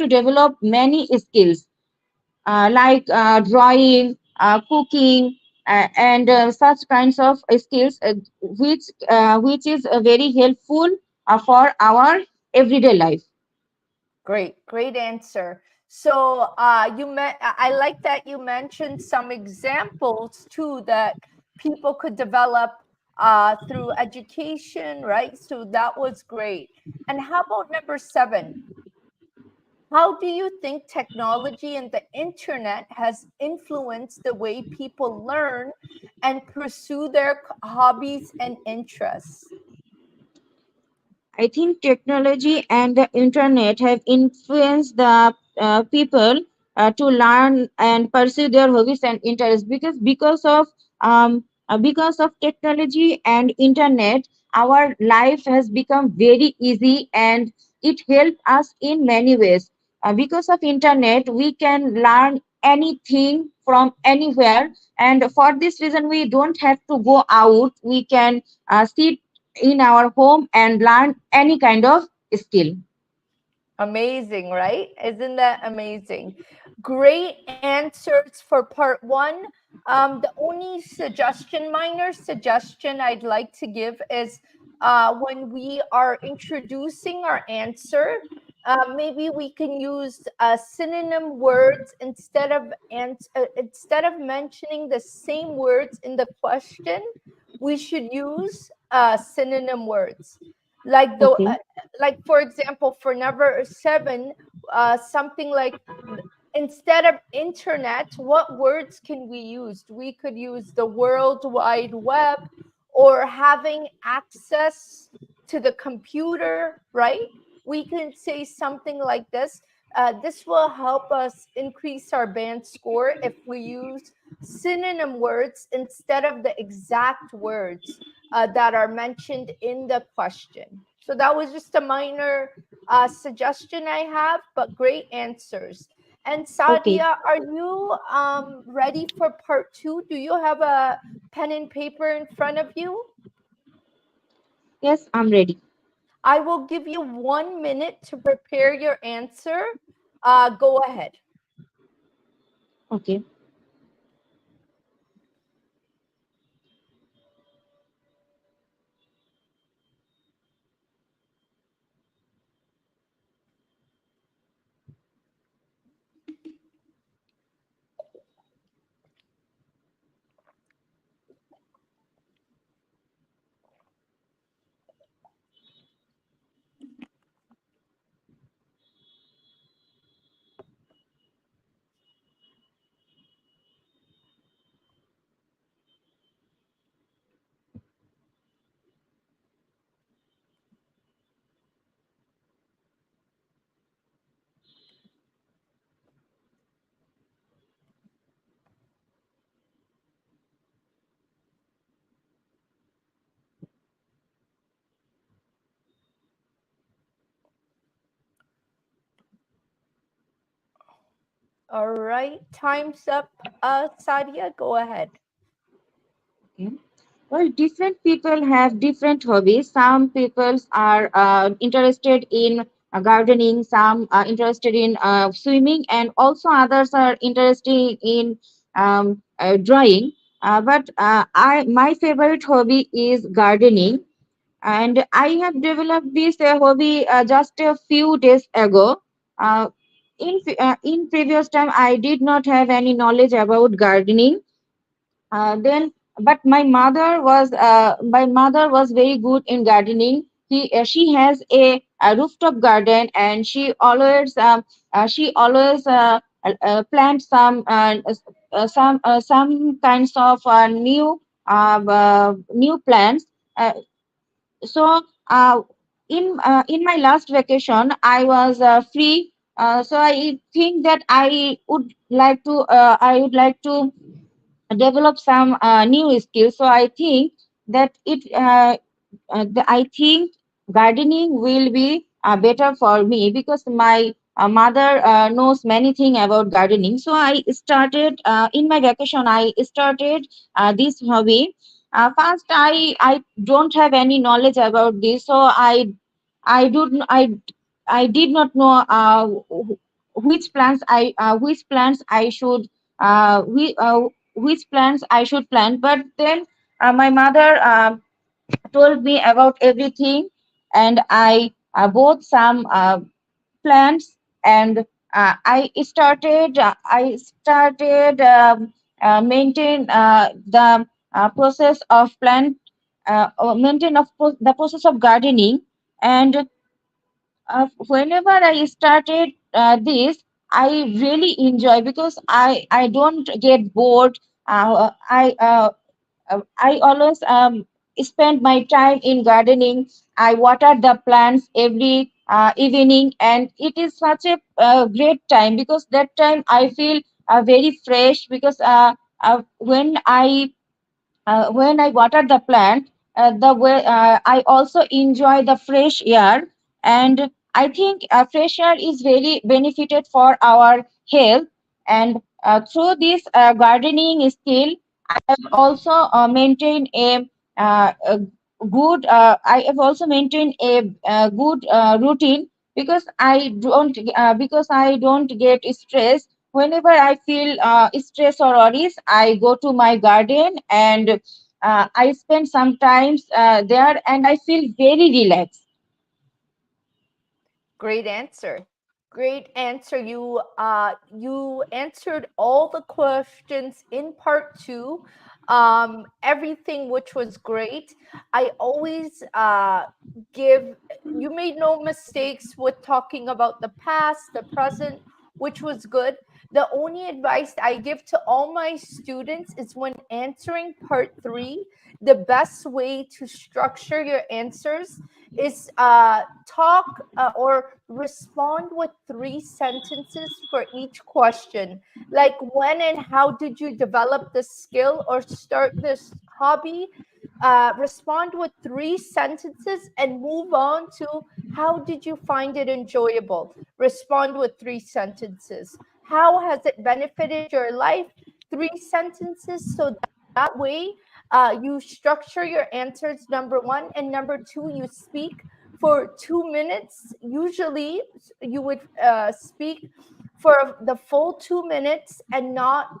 develop many skills like drawing, cooking, and such kinds of skills, which is very helpful for our everyday life. Great, great answer. So I like that you mentioned some examples too that people could develop through education, right? So that was great. And how about number 7? How do you think technology and the internet has influenced the way people learn and pursue their hobbies and interests? I think technology and the internet have influenced the people to learn and pursue their hobbies and interests because of technology and internet, our life has become very easy and it helps us in many ways. Because of internet, we can learn anything from anywhere, and for this reason, we don't have to go out. We can sit in our home and learn any kind of skill. Amazing, right? Isn't that amazing? Great answers for part 1. The only suggestion, minor suggestion I'd like to give is when we are introducing our answer, maybe we can use synonym words instead of mentioning the same words in the question. We should use synonym words like the Okay. like for example for number 7, something like instead of internet, what words can we use? We could use the world wide web or having access to the computer, right? We can say something like this. This will help us increase our band score if we use synonym words instead of the exact words that are mentioned in the question. So that was just a minor suggestion I have, but great answers. And Okay. Sadia, are you ready for part 2? Do you have a pen and paper in front of you? Yes, I'm ready. I will give you 1 minute to prepare your answer. Go ahead. Okay. All right, time's up. Sadia, go ahead. Okay. Well, different people have different hobbies. Some people are interested in gardening, some are interested in swimming, and also others are interested in drawing. But my favorite hobby is gardening, and I have developed this hobby just a few days ago. Uh, in previous time, I did not have any knowledge about gardening. Then, but my mother was very good in gardening. She has a rooftop garden, and she always plant some kinds of new plants. Uh, so in my last vacation, I was free. So I think that I would like to develop some new skills. So I think that I think gardening will be better for me, because my mother knows many things about gardening. So I started in my vacation. I started this hobby. First, I don't have any knowledge about this, so I don't I did not know which plants I should which plants I should plant. But then my mother told me about everything, and I bought some plants, and I started maintain the process of the process of gardening. And whenever I started this, I really enjoy, because I don't get bored. I always spend my time in gardening. I water the plants every evening, and it is such a great time, because that time I feel very fresh, because when I water the plant, I also enjoy the fresh air, and I think fresh air is very benefited for our health. And through this gardening skill, I have also maintained a good. I have also maintained a good routine, because I don't get stressed. Whenever I feel stress or worries, I go to my garden, and I spend some times there, and I feel very relaxed. Great answer. Great answer. You answered all the questions in part two. Everything which was great. I always give. You made no mistakes with talking about the past, the present, which was good. The only advice I give to all my students is when answering part three, the best way to structure your answers is talk or respond with three sentences for each question. Like, when and how did you develop this skill or start this hobby? Respond with three sentences and move on to how did you find it enjoyable? Respond with three sentences. How has it benefited your life? Three sentences. So that way, you structure your answers, number one. And number two, you speak for 2 minutes. Usually, you would speak for the full 2 minutes and not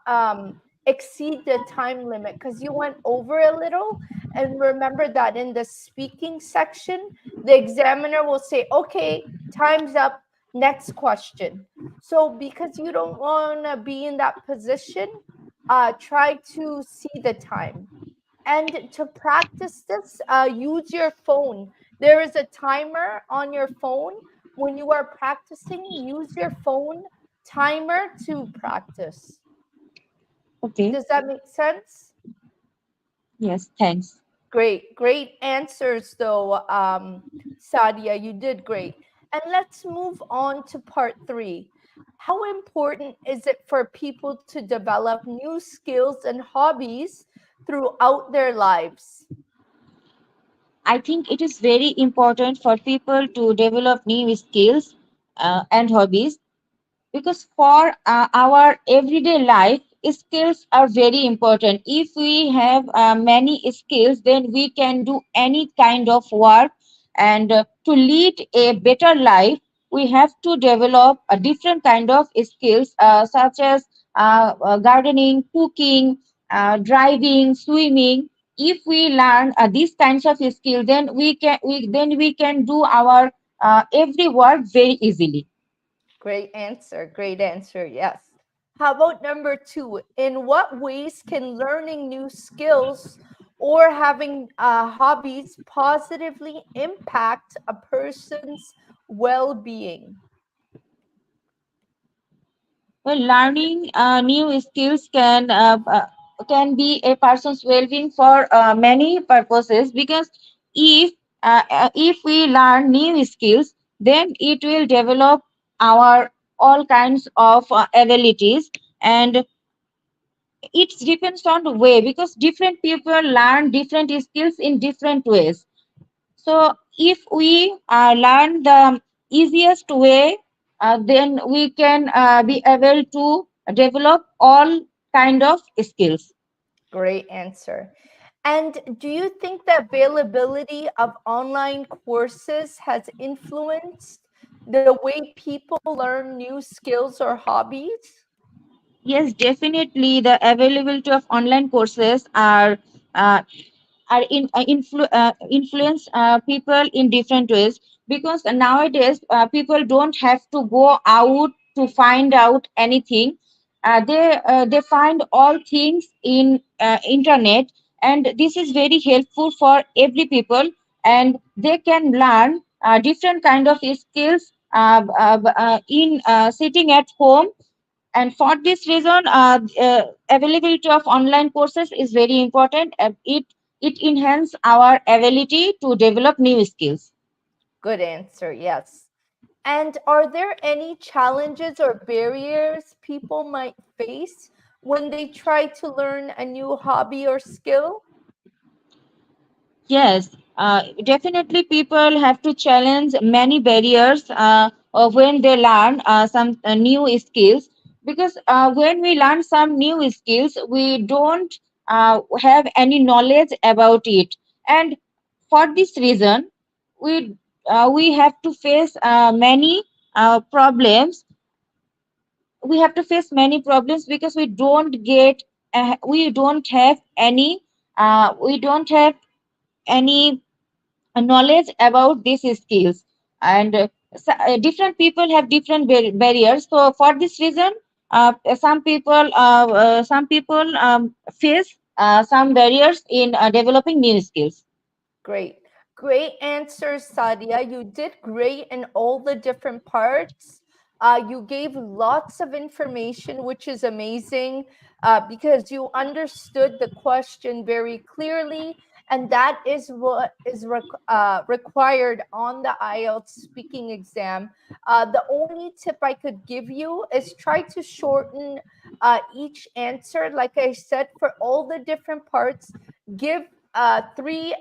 exceed the time limit, because you went over a little. And remember that in the speaking section, the examiner will say, okay, time's up, next question. So, because you don't want to be in that position, try to see the time. And to practice this, use your phone. There is a timer on your phone. When you are practicing, use your phone timer to practice. Okay. Does that make sense? Yes. Thanks. Great, great answers, though, Sadia. You did great. And let's move on to part three. How important is it for people to develop new skills and hobbies throughout their lives? I think it is very important for people to develop new skills and hobbies. because for our everyday life, skills are very important. If we have many skills, then we can do any kind of work. And to lead a better life, we have to develop a different kind of skills, such as gardening, cooking, driving, swimming. If we learn these kinds of skills, then we can do our every work very easily. Great answer. Great answer. Yes. How about number two? In what ways can learning new skills or having hobbies positively impact a person's well being? Well, learning new skills can be a person's well-being for many purposes, because if we learn new skills, then it will develop our all kinds of abilities. And it depends on the way, because different people learn different skills in different ways. So if we learn the easiest way, then we can be able to develop all kind of skills. Great answer. And do you think the availability of online courses has influenced the way people learn new skills or hobbies? Yes, definitely. The availability of online courses uh, influence people in different ways, because nowadays people don't have to go out to find out anything. They find all things in internet, and this is very helpful for every people, and they can learn different kind of skills in sitting at home. And for this reason, availability of online courses is very important. It enhances our ability to develop new skills. Good answer. Yes. And are there any challenges or barriers people might face when they try to learn a new hobby or skill? Yes, definitely people have to challenge many barriers when they learn some new skills, because when we learn some new skills, we don't have any knowledge about it. And for this reason, we have to face many problems. We have to face many problems because we don't have any knowledge about these skills. And different people have different barriers. So for this reason, some people face some barriers in developing new skills. Great. Great answers, Sadia. You did great in all the different parts. You gave lots of information, which is amazing because you understood the question very clearly. And that is what is required on the IELTS speaking exam. The only tip I could give you is try to shorten each answer. Like I said, for all the different parts, give three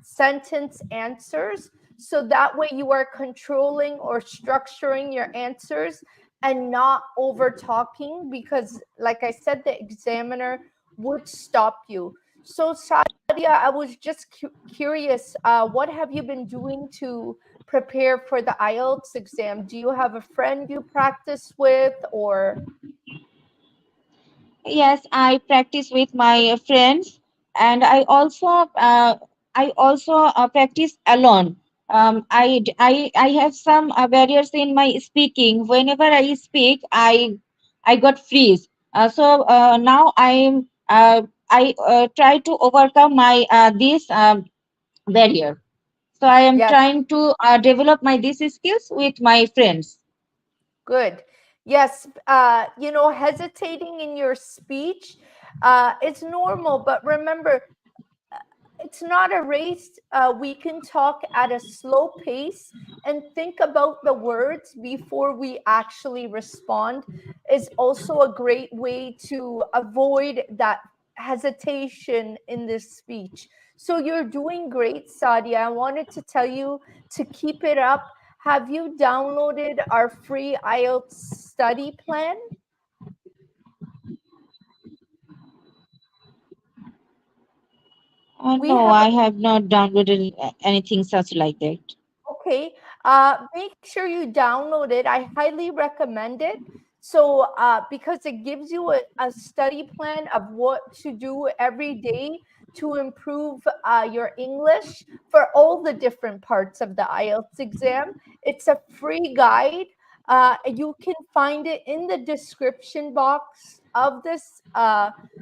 sentence answers, so that way you are controlling or structuring your answers and not over talking, because like I said, the examiner would stop you. So Sadia, I was just curious, what have you been doing to prepare for the IELTS exam? Do you have a friend you practice with, or Yes, I practice with my friends, and I also practice alone. I have some barriers in my speaking. Whenever I speak, I got freeze. So now I try to overcome my this barrier. So I am yes? trying to develop my these skills with my friends. Good. Yes, hesitating in your speech, it's normal, but remember, it's not a race. We can talk at a slow pace and think about the words before we actually respond, is also a great way to avoid that hesitation in this speech. So you're doing great, Sadia. I wanted to tell you to keep it up. Have you downloaded our free IELTS study plan? We No, have I have not downloaded anything such like that. Okay, make sure you download it. I highly recommend it. So, because it gives you a study plan of what to do every day to improve your English for all the different parts of the IELTS exam. It's a free guide. You can find it in the description box of this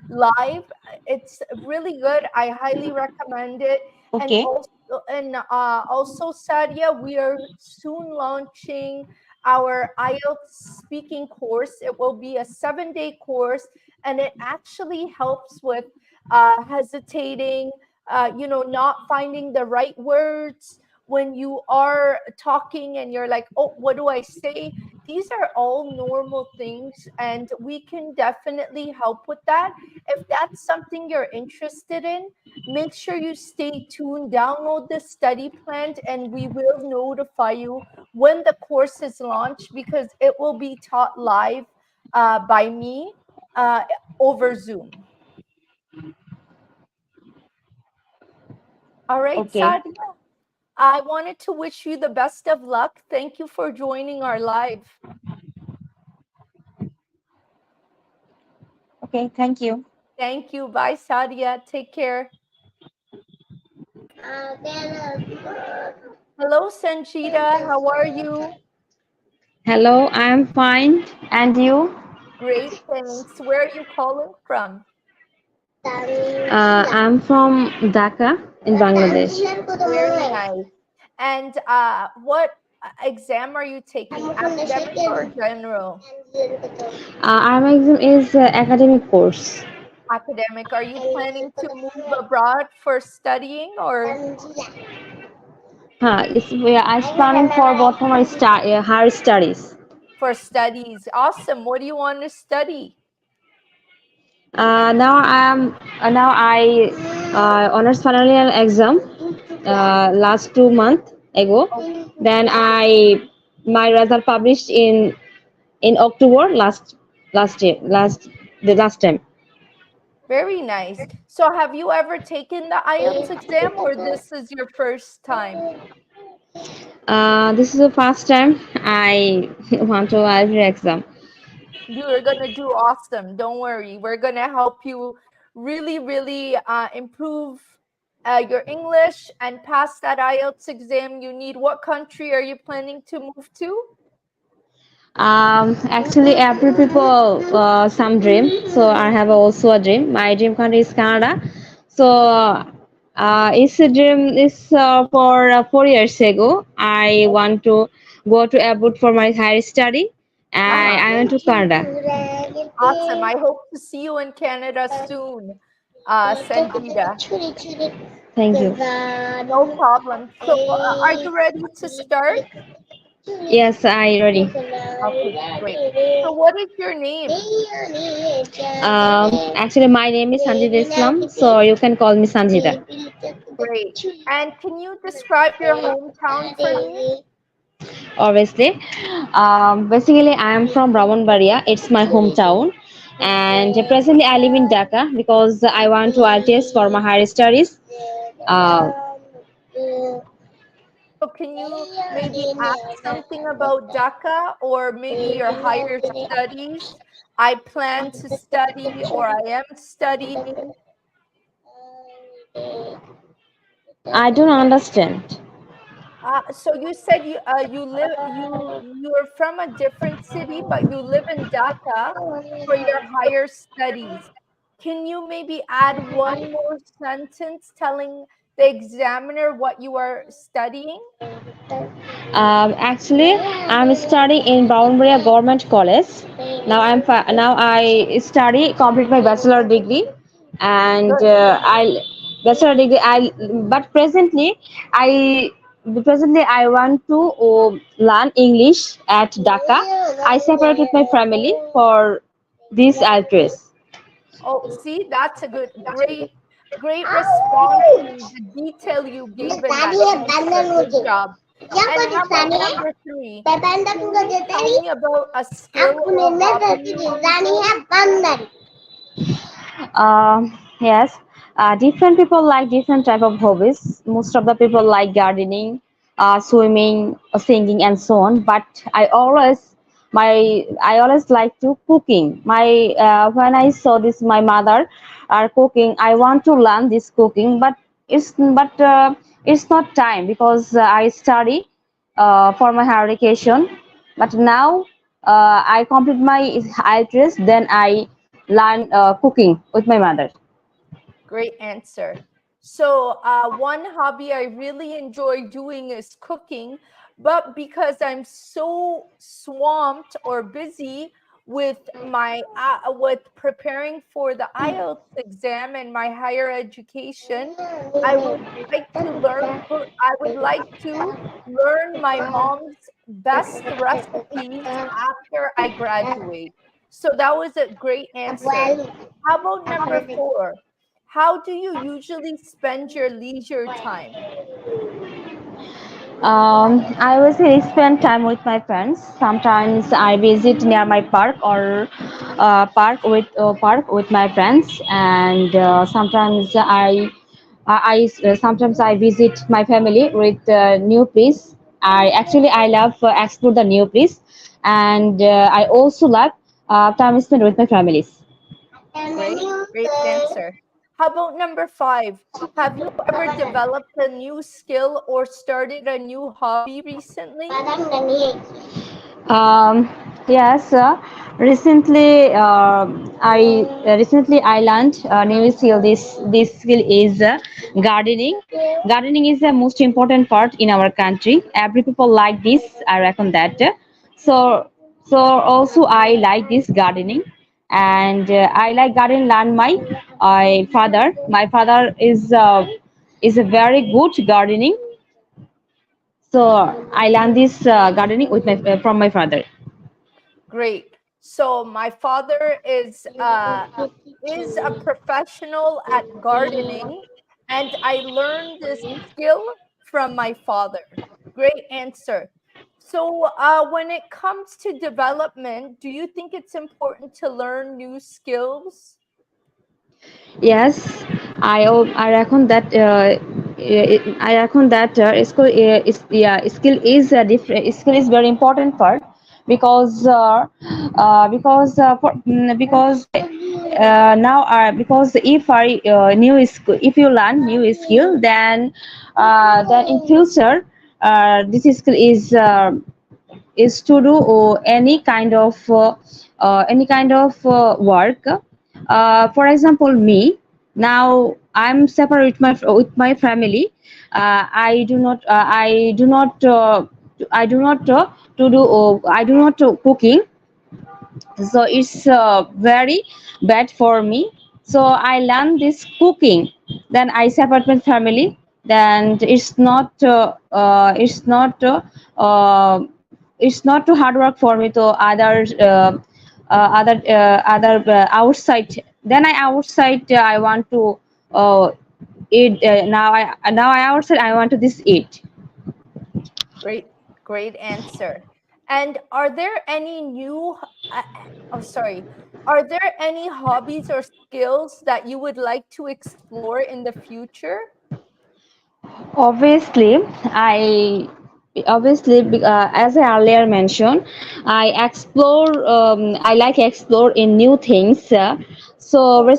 live. It's really good. I highly recommend it. And Okay. also, Sadia, we are soon launching our IELTS speaking course. It will be a 7-day course, and it actually helps with hesitating, not finding the right words when you are talking and you're like, oh, what do I say? These are all normal things, and we can definitely help with that. If that's something you're interested in, make sure you stay tuned, download the study plan, and we will notify you when the course is launched because it will be taught live by me uh, over Zoom. All right, Okay. Sadia, I wanted to wish you the best of luck. Thank you for joining our live. Okay. Thank you. Thank you. Bye, Sadia. Take care. Hello, Sanjita. How are you? Hello, I'm fine. And you? Great, thanks. Where are you calling from? I'm from Dhaka in Bangladesh. Very nice. And what exam are you taking? Academic or general? Our exam is academic course. Academic. Are you planning to move abroad for studying or I'm planning for both of my higher studies. for studies? Awesome. What do you want to study? Now I honors final year exam last 2 months ago. Oh, Then I my result published in October last year last time. very nice. So have you ever taken the IELTS exam or this is your first time? This is the first time I want to write the exam. You're gonna do awesome. Don't worry. We're gonna help you really, really improve your English and pass that IELTS exam. You need what country are you planning to move to? Actually, every people some dream. So I have also a dream. My dream country is Canada. So it's a dream. Is for 4 years ago. I want to go to abroad for my higher study. Uh-huh. I went to Canada. Awesome. I hope to see you in Canada soon, Sanjita. Thank you. No problem. So, are you ready to start? Yes, I ready. Okay, great. So, what is your name? Actually, my name is Sanjita Islam, so you can call me Sanjita. Great. And can you describe your hometown for me? Obviously, basically, I am from Brahmanbaria. It's my hometown, and presently I live in Dhaka because I want to IELTS for my higher studies. Uh, So can you maybe add something about Dhaka or maybe your higher studies? I plan to study or I am studying. I don't understand. So you said you're from a different city, but you live in Dhaka for your higher studies. Can you maybe add one more sentence telling the examiner what you are studying? Actually, I'm studying in Brownbury Government College. Now I study complete my bachelor degree, and Good. I bachelor degree. I presently I want to learn English at Dhaka. I separate with my family for this address. Oh, see, that's a great response and the detail you gave in that answer. Good job. And how about number three? Can you tell me about a skill or hobby you enjoy? Yes, different people like different type of hobbies. Most of the people like gardening, swimming, singing, and so on. But I always like to cooking. My when I saw this, my mother are cooking. I want to learn this cooking, but it's not time because I study for my higher education. But now I complete my IELTS, then I learn cooking with my mother. Great answer. So, one hobby I really enjoy doing is cooking, but because I'm so swamped or busy with my with preparing for the IELTS exam and my higher education, I would like to learn cook. I would like to learn my mom's best recipes after I graduate. So that was a great answer. How about number four? How do you usually spend your leisure time? I usually spend time with my friends. Sometimes I visit near my park or park with my friends, and sometimes I visit my family with new place. I love explore the new place, and I also love time spent with my families. Great, great answer. How about number five? Have you ever developed a new skill or started a new hobby recently? Um, yes, recently I learned a new skill. This skill is gardening. Gardening is the most important part in our country. Every people like this. I reckon that. So also I like this gardening, and I like gardening. Learn my father. My father is a very good gardening. So I learned this gardening with my from my father. Great. So my father is a professional at gardening, and I learned this skill from my father. Great answer. So, when it comes to development, do you think it's important to learn new skills? Yes, I reckon that skill is a different skill is very important part because if you learn new skill, then in future this skill is to do any kind of work. For example, me now I'm separate with my family. I do not to do I do not cooking, so it's very bad for me. So I learn this cooking, then I separate my family. Then uh, it's not too hard work for me to outside. Then I want to eat. Now I outside I want to this eat. Great, great answer. And are there any oh, sorry, are there any hobbies or skills that you would like to explore in the future? Obviously, I as I earlier mentioned, I like explore in new things. So I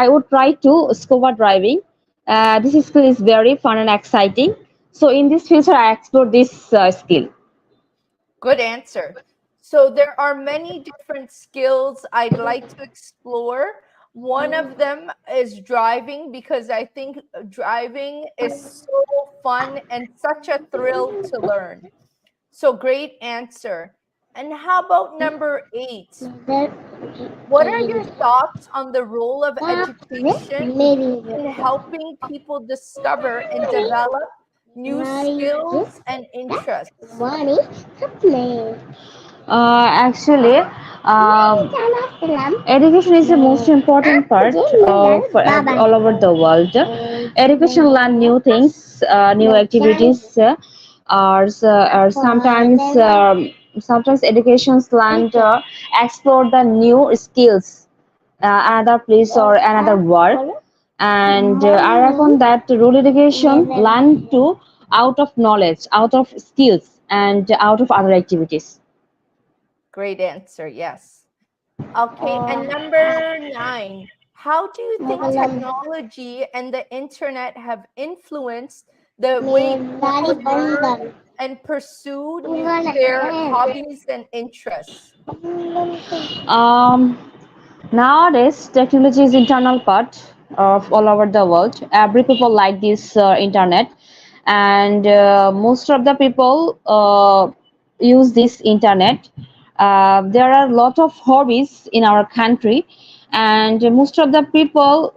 would try to scuba driving. This skill is very fun and exciting. So in this future, I explore this skill. Good answer. So there are many different skills I'd like to explore. One of them is driving because I think driving is so fun and such a thrill to learn. So great answer. And how about number eight? What are your thoughts on the role of education in helping people discover and develop new skills and interests? Actually, education is the most important part for all over the world. education learn new things, new activities, or sometimes educations learn to explore the new skills, another place or another world. And I reckon that rural education learn to out of knowledge, out of skills, and out of other activities. Great answer. Yes. Okay. And number 9, how do you think technology and the internet have influenced the way people learn and pursue their hobbies and interests? Um, Nowadays, technology is internal part of all over the world. Every people like this internet, and most of the people use this internet. There are a lot of hobbies in our country, and most of the people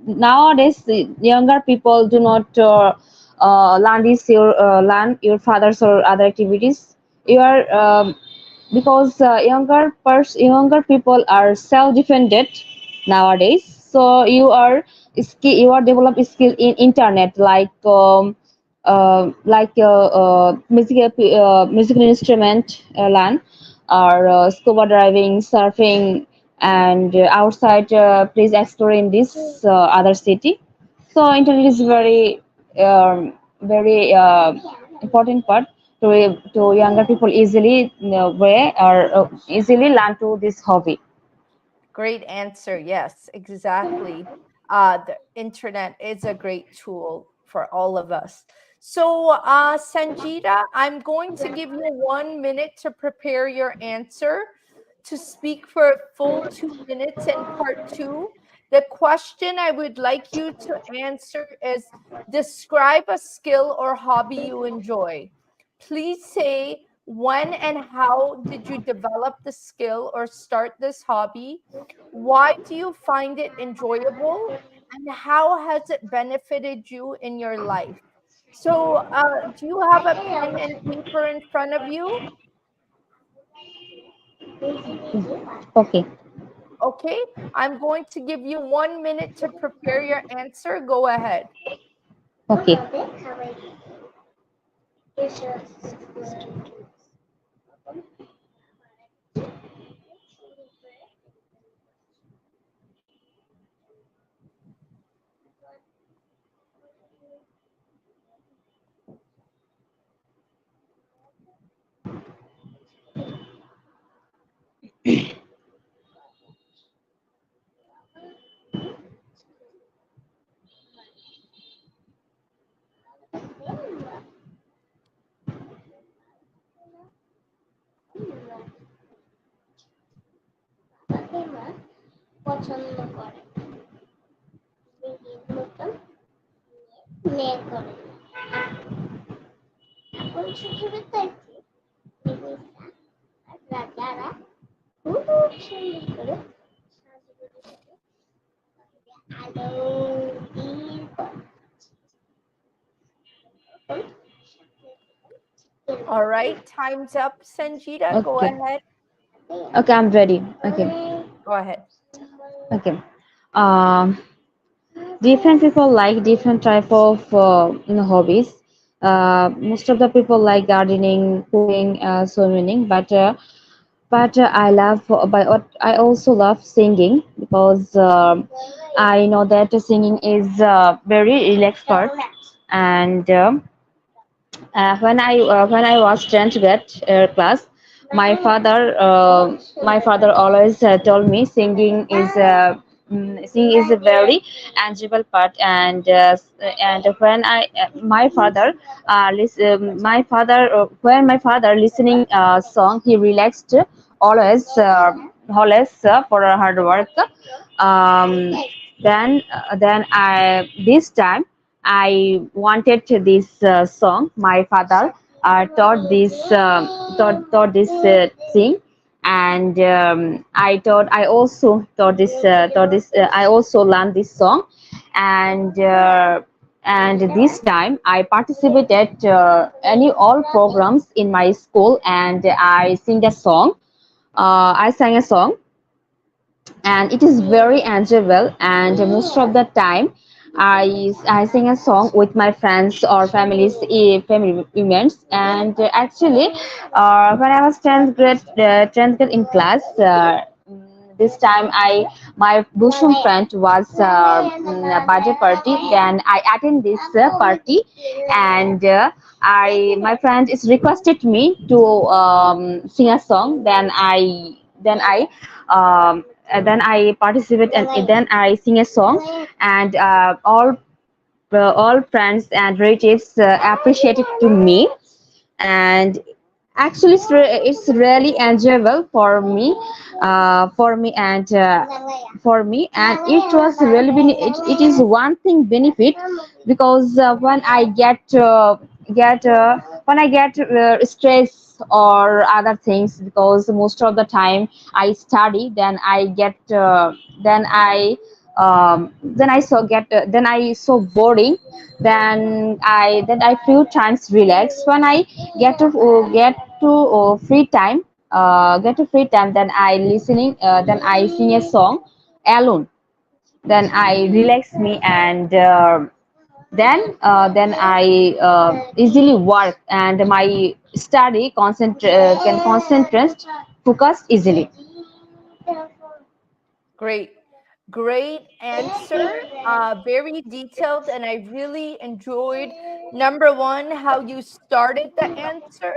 nowadays, the younger people do not learn your father's or other activities. You are because younger people are self-dependent nowadays. So you are develop skill in internet musical instrument learn, or scuba diving, surfing, and outside please explore in this other city. So internet is very important part to younger people easily way or easily learn to this hobby. Great answer. Yes, exactly. The internet is a great tool for all of us. So, Sanjita, I'm going to give you 1 minute to prepare your answer to speak for a full 2 minutes in part two. The question I would like you to answer is, describe a skill or hobby you enjoy. Please say when and how did you develop the skill or start this hobby? Why do you find it enjoyable? And how has it benefited you in your life? So, do you have a pen and paper in front of you? Okay. Okay, I'm going to give you 1 minute to prepare your answer. Go ahead. Okay. All right, time's up, Sanjita. Go Okay. ahead. Okay, I'm ready. Okay. Go ahead. Okay. Um, Different people like different type of hobbies. Most of the people like gardening, cooking, swimming, but I also love singing because I know that singing is very relaxed part. And when I was 10th grade class, my father always told me singing is a very enjoyable part. And when I my father when my father listening song, he relaxed always for hard work. um, then I this time I wanted this song. My father taught this thing, and I also I also learned this song. And uh, and this time I participated any all programs in my school, and I sang a song, and it is very enjoyable. And most of the time I sing a song with my friends or family events. And actually, when I was 10th grade in class, this time I my bosom friend was a birthday party. Then I attend this party, and I my friend is requested me to sing a song. Then I participate, and then I sing a song, and all friends and relatives appreciate it to me. And actually it's really enjoyable for me, and it was really it is one thing benefit, because when I get stress or other things, because most of the time I study, then I so get then I so boring. Then I few times relax when I get to free time. Then I sing a song alone. Then I relax me, and then I easily work, and my study can concentrate, focus easily. Great, great answer. Very detailed, and I really enjoyed number one how you started the answer.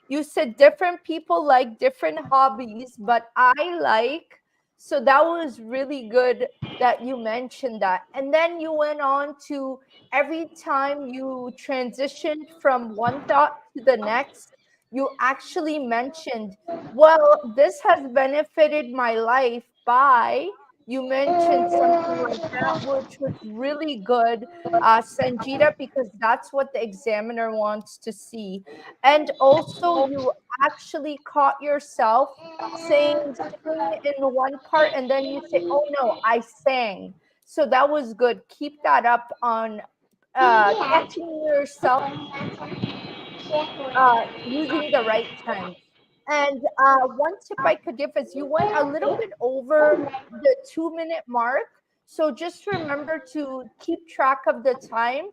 You said different people like different hobbies, but I like, so that was really good that you mentioned that. And then you went on to every time you transitioned from one thought to the next, you actually mentioned, well, this has benefited my life by, you mentioned something like that, which was really good, Sanjita, because that's what the examiner wants to see. And also, you actually caught yourself saying sing in one part, and then you say, oh no, I sang. So that was good. Keep that up on catching yourself using the right tense. And one tip I could give is you went a little bit over the 2 minute mark. So just remember to keep track of the time,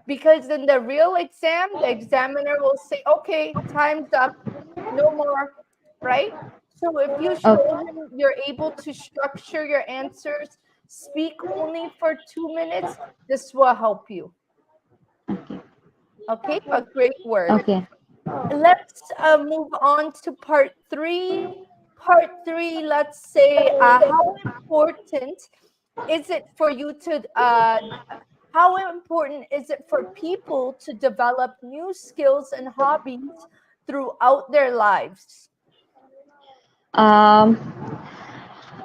because in the real exam, the examiner will say, okay, time's up, no more, right? So if you Okay. show him you're able to structure your answers, speak only for 2 minutes, this will help you. Okay, but great work. Okay. Let's move on to part three. Part three, let's say, how important is it for you to, how important is it for people to develop new skills and hobbies throughout their lives? um,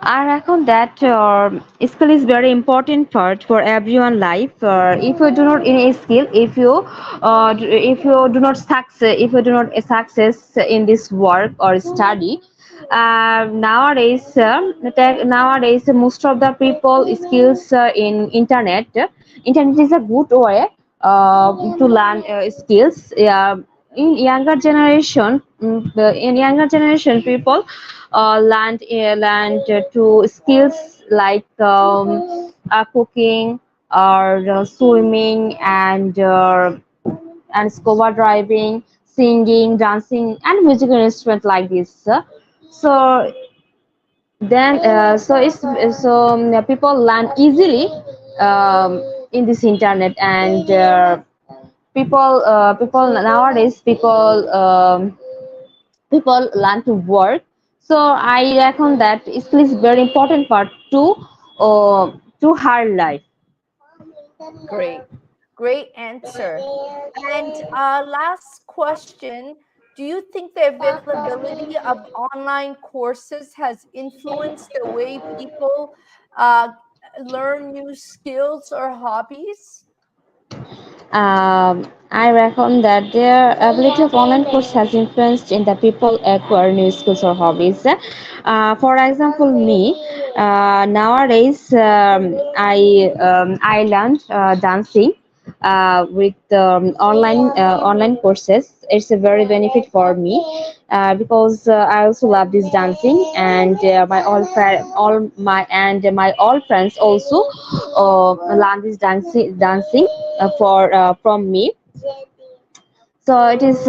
I reckon that skill is very important part for everyone life. If you do not any skill, if you do not success in this work or study, nowadays most of the people skills in internet. Internet is a good way to learn skills. In younger generation, people learned to skills like cooking or swimming, and scuba driving, singing, dancing, and musical instrument like this. So people learn easily in this internet, and people learn to work. So I reckon that skill is very important part to her life. Great, great answer. And last question, do you think the availability of online courses has influenced the way people uh, learn new skills or hobbies? I reckon that their ability of online course has influenced in the people acquire new skills or hobbies. For example, me nowadays I learned dancing with online courses. It's a very benefit for me because I also love this dancing, and my all friends also learn this dancing for from me. So it is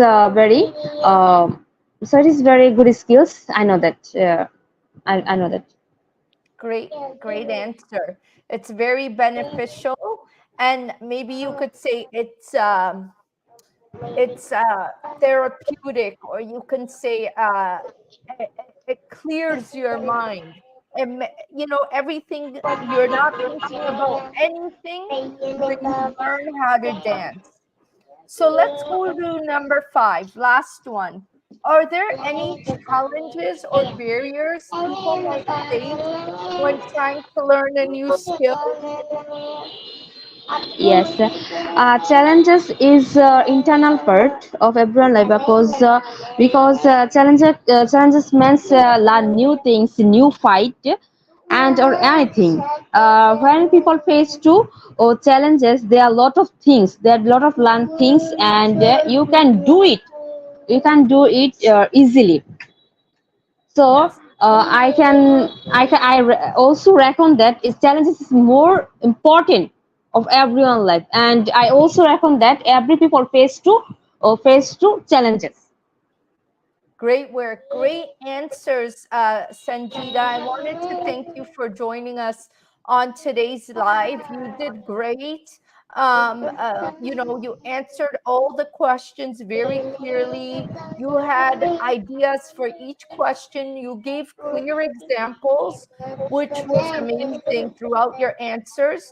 it is very good skills. I know that. I know that. Great, great answer. It's very beneficial, and maybe you could say it's therapeutic, or you can say it clears your mind. Everything, you're not thinking about anything when you learn how to dance. So let's go to number 5, last one. Are there any challenges or barriers people might face when trying to learn a new skill? Yes, challenges is internal part of everyone life because challenges means learn new things, new fight, and or anything. When people face to challenges, there are a lot of things. There are a lot of learn things, and you can do it. You can do it easily. So Yes. also reckon that is challenges is more important of everyone life, and I also reckon that every people face to challenges. Great work. Great answers, Sanjita. I wanted to thank you for joining us on today's live. You did great. You answered all the questions very clearly. You had ideas for each question. You gave clear examples, which was amazing throughout your answers.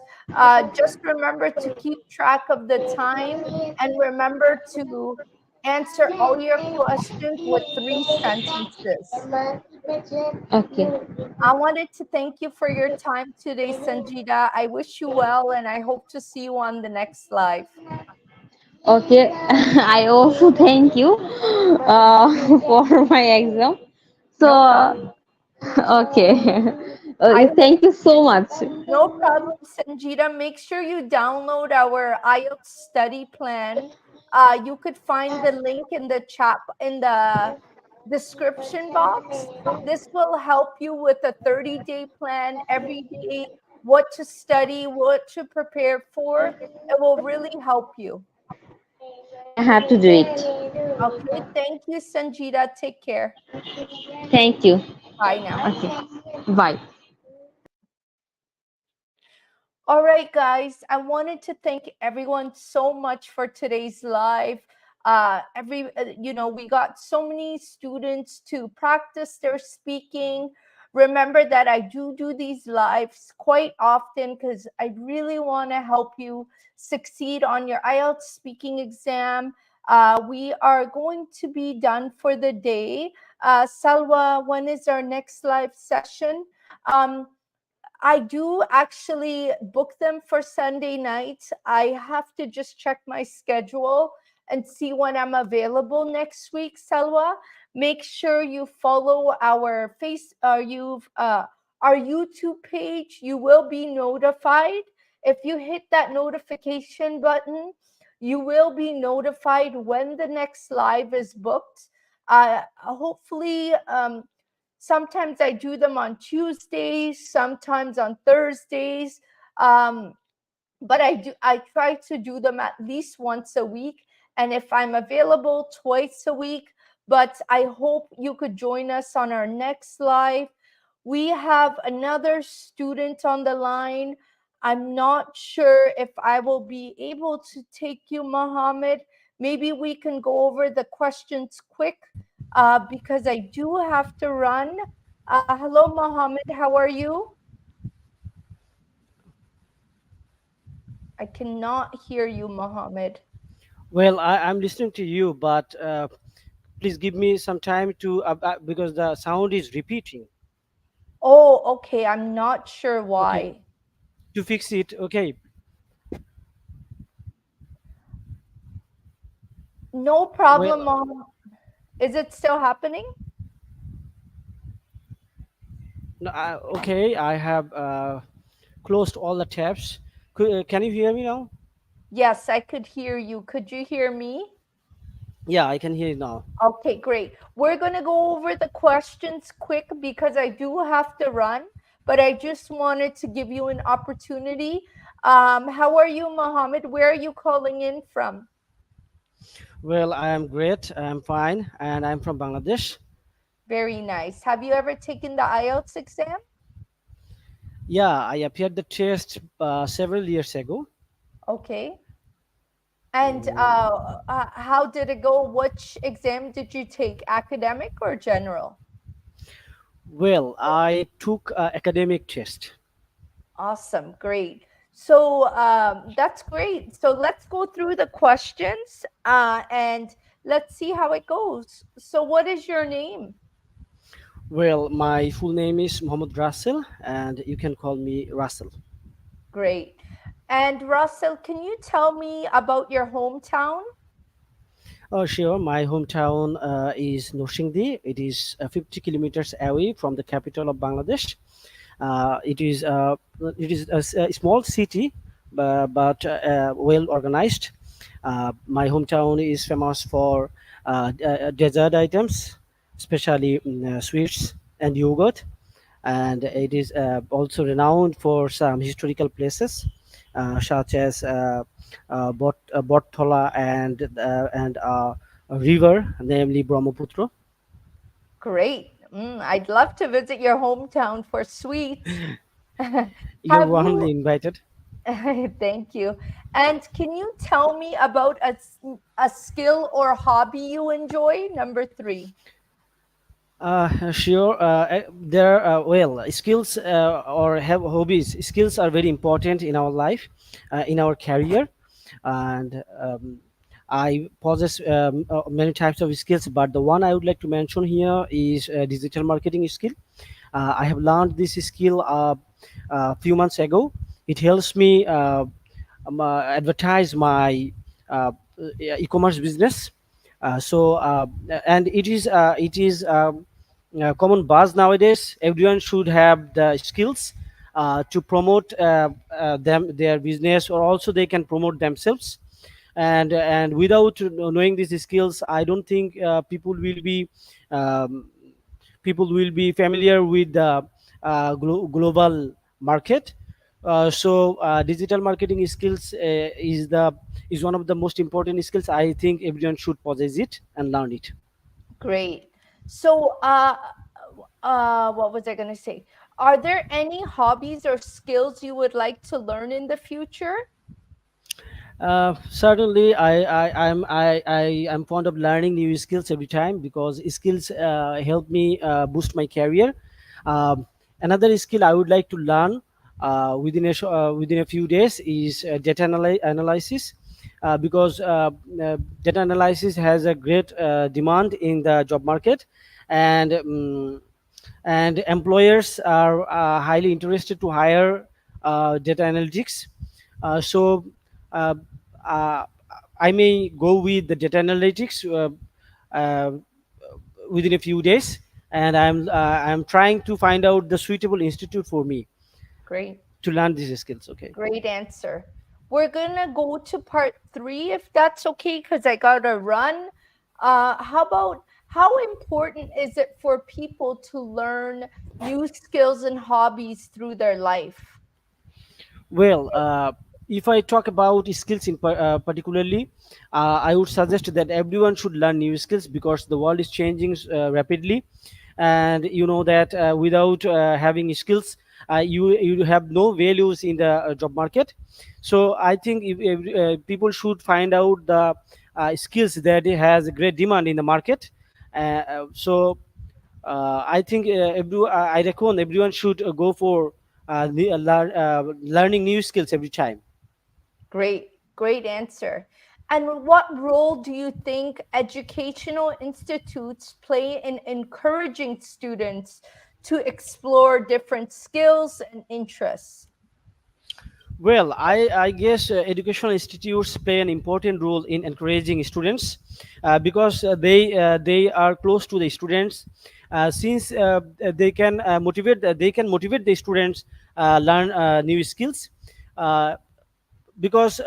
Just remember to keep track of the time, and remember to answer all your questions with 3 sentences. Okay. I wanted to thank you for your time today, Sanjita. I wish you well, and I hope to see you on the next live. Okay. I also thank you for my exam. So No problem. okay. I hope. Thank you so much. No problem, Sanjita. Make sure you download our IELTS study plan. You could find the link in the chat in the description box. This will help you with a 30-day plan every day, what to study, what to prepare for. It will really help you. Okay, I have to do it. Okay, thank you, Sanjita. Take care. Thank you. Bye now. Okay. Bye. All right, guys. I wanted to thank everyone so much for today's live. We got so many students to practice their speaking. Remember that I do these lives quite often because I really want to help you succeed on your IELTS speaking exam. We are going to be done for the day. Salwa, when is our next live session? Um, I do actually book them for Sunday nights. I have to just check my schedule and see when I'm available next week, Selwa. Make sure you follow our YouTube page. You will be notified. If you hit that notification button, you will be notified when the next live is booked. Hopefully, sometimes I do them on Tuesdays, sometimes on Thursdays. Um, but I try to do them at least once a week, and if I'm available, twice a week. But I hope you could join us on our next live. We have another student on the line. I'm not sure if I will be able to take you, Mohammed. Maybe we can go over the questions quick, because I do have to run. Hello, Mohammed. How are you? I cannot hear you, Mohammed. Well, I'm listening to you, but please give me some time to because the sound is repeating. Oh, okay. I'm not sure Okay, why. to fix it. Okay, No well, problem, Mom. Is it still happening? no, okay, I have closed all the tabs. Can you hear me now? Yes, I could hear you. Could you hear me? Yeah, I can hear you now. Okay, great. We're going to go over the questions quick because I do have to run, but I just wanted to give you an opportunity. How are you, Mohammed? Where are you calling in from? Well, I am great. I'm fine, and I'm from Bangladesh. Very nice. Have you ever taken the IELTS exam? Yeah, I appeared the test several years ago. Okay. And how did it go? Which exam did you take? Academic or general? Well, I took academic test. Awesome. Great. So that's great. So let's go through the questions and let's see how it goes. So, what is your name? Well, my full name is Mohammed Russell, and you can call me Russell. Great. And Russell, can you tell me about your hometown? Oh, sure. My hometown is Noshingdi. It is 50 kilometers away from the capital of Bangladesh. It is a small city, but well organized. My hometown is famous for dessert items, especially sweets and yogurt, and it is also renowned for some historical places such as Bottola and a river, namely Brahmaputra. Great. I'd love to visit your hometown for sweets. You're Have warmly you? invited. Thank you. And can you tell me about a skill or hobby you enjoy? Number three. Sure. There, well, skills or have hobbies. Skills are very important in our life, in our career, and I possess many types of skills. But the one I would like to mention here is digital marketing skill. I have learned this skill a few months ago. It helps me advertise my e-commerce business. And it is common buzz nowadays. Everyone should have the skills to promote their business, or also they can promote themselves. And without knowing these skills, I don't think um, people will be familiar with the global market. Digital marketing skills is one of the most important skills. I think everyone should possess it and learn it. Great. So, what was I going to say? Are there any hobbies or skills you would like to learn in the future? Certainly, I am fond of learning new skills every time, because skills help me boost my career. Um, Another skill I would like to learn within a few days is data analysis, because data analysis has a great demand in the job market, and and employers are highly interested to hire data analytics. So uh, uh, I may go with the data analytics uh, within a few days, and I'm trying to find out the suitable institute for me Great. to learn these skills. Okay. Great answer. We're going to go to part three if that's okay, because I got to run. How about how important is it for people to learn new skills and hobbies through their life? Well, if I talk about skills particularly, I would suggest that everyone should learn new skills, because the world is changing rapidly, and you know that without having skills, you have no values in the job market. So I think if people should find out the skills that has a great demand in the market. I think I recommend everyone should go for learning new skills every time. Great, great answer. And what role do you think educational institutes play in encouraging students to explore different skills and interests? Well, I guess educational institutes play an important role in encouraging students, because they are close to the students, since they can motivate the students learn new skills. Uh, because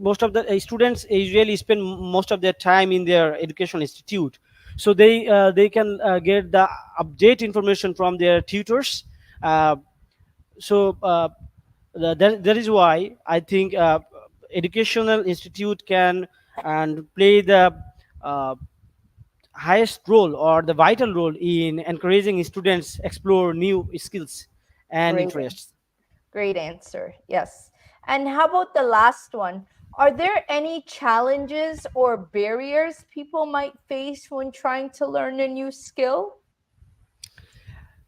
most of the students usually spend most of their time in their educational institute, so they can get the update information from their tutors. uh, so that is why I think educational institute can and play the uh, highest role or the vital role in encouraging students explore new skills and Great, interests. great answer. Yes. And how about the last one? Are there any challenges or barriers people might face when trying to learn a new skill?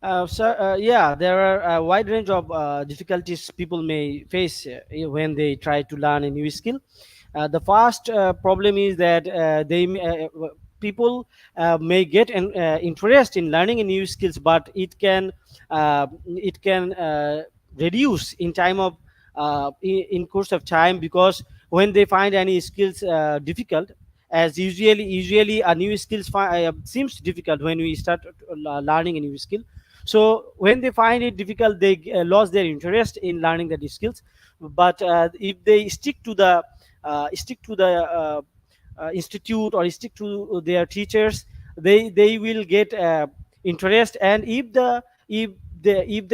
Yeah, there are a wide range of difficulties people may face when they try to learn a new skill. The first problem is that people may get an interest in learning a new skills, but it can reduce in time of in course of time, because when they find any skills difficult, as usually a new skills seems difficult when we start learning a new skill. So when they find it difficult, they lose their interest in learning the skills. But if they stick to the institute or stick to their teachers, they will get interest. And if the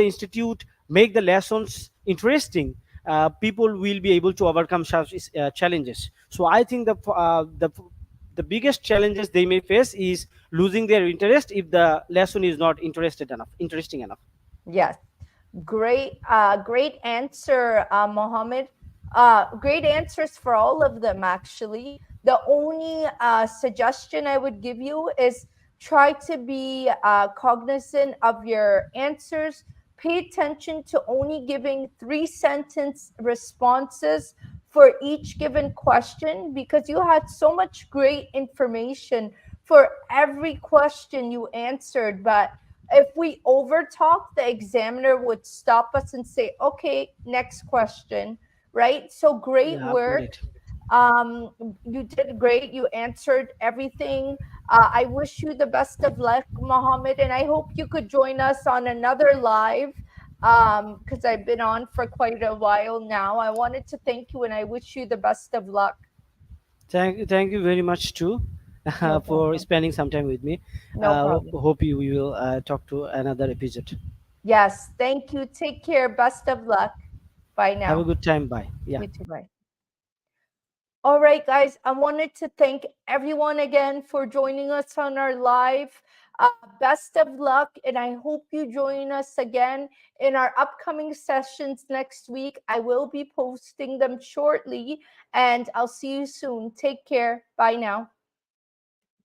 institute make the lessons interesting, people will be able to overcome such challenges. So I think the biggest challenges they may face is losing their interest if the lesson is not interesting enough. Yes. Great answer, Mohammed. Great answers for all of them, actually. The only suggestion I would give you is try to be cognizant of your answers. Pay attention to only giving 3 sentence responses for each given question, because you had so much great information for every question you answered. But if we overtalk, the examiner would stop us and say, okay, next question, right? So great Yeah, I've got work. it. um you did great, you answered everything. I wish you the best of luck, Mohammed, and I hope you could join us on another live, because I've been on for quite a while now. I wanted to thank you and I wish you the best of luck. Thank you very much too, No for problem. spending some time with me. No problem. Hope you we will talk to another episode. Yes, thank you, take care, best of luck. Bye Have a now. good time. Bye. Yeah. You too, bye. All right, guys, I wanted to thank everyone again for joining us on our live. Best of luck, and I hope you join us again in our upcoming sessions next week. I will be posting them shortly, and I'll see you soon. Take care. Bye now.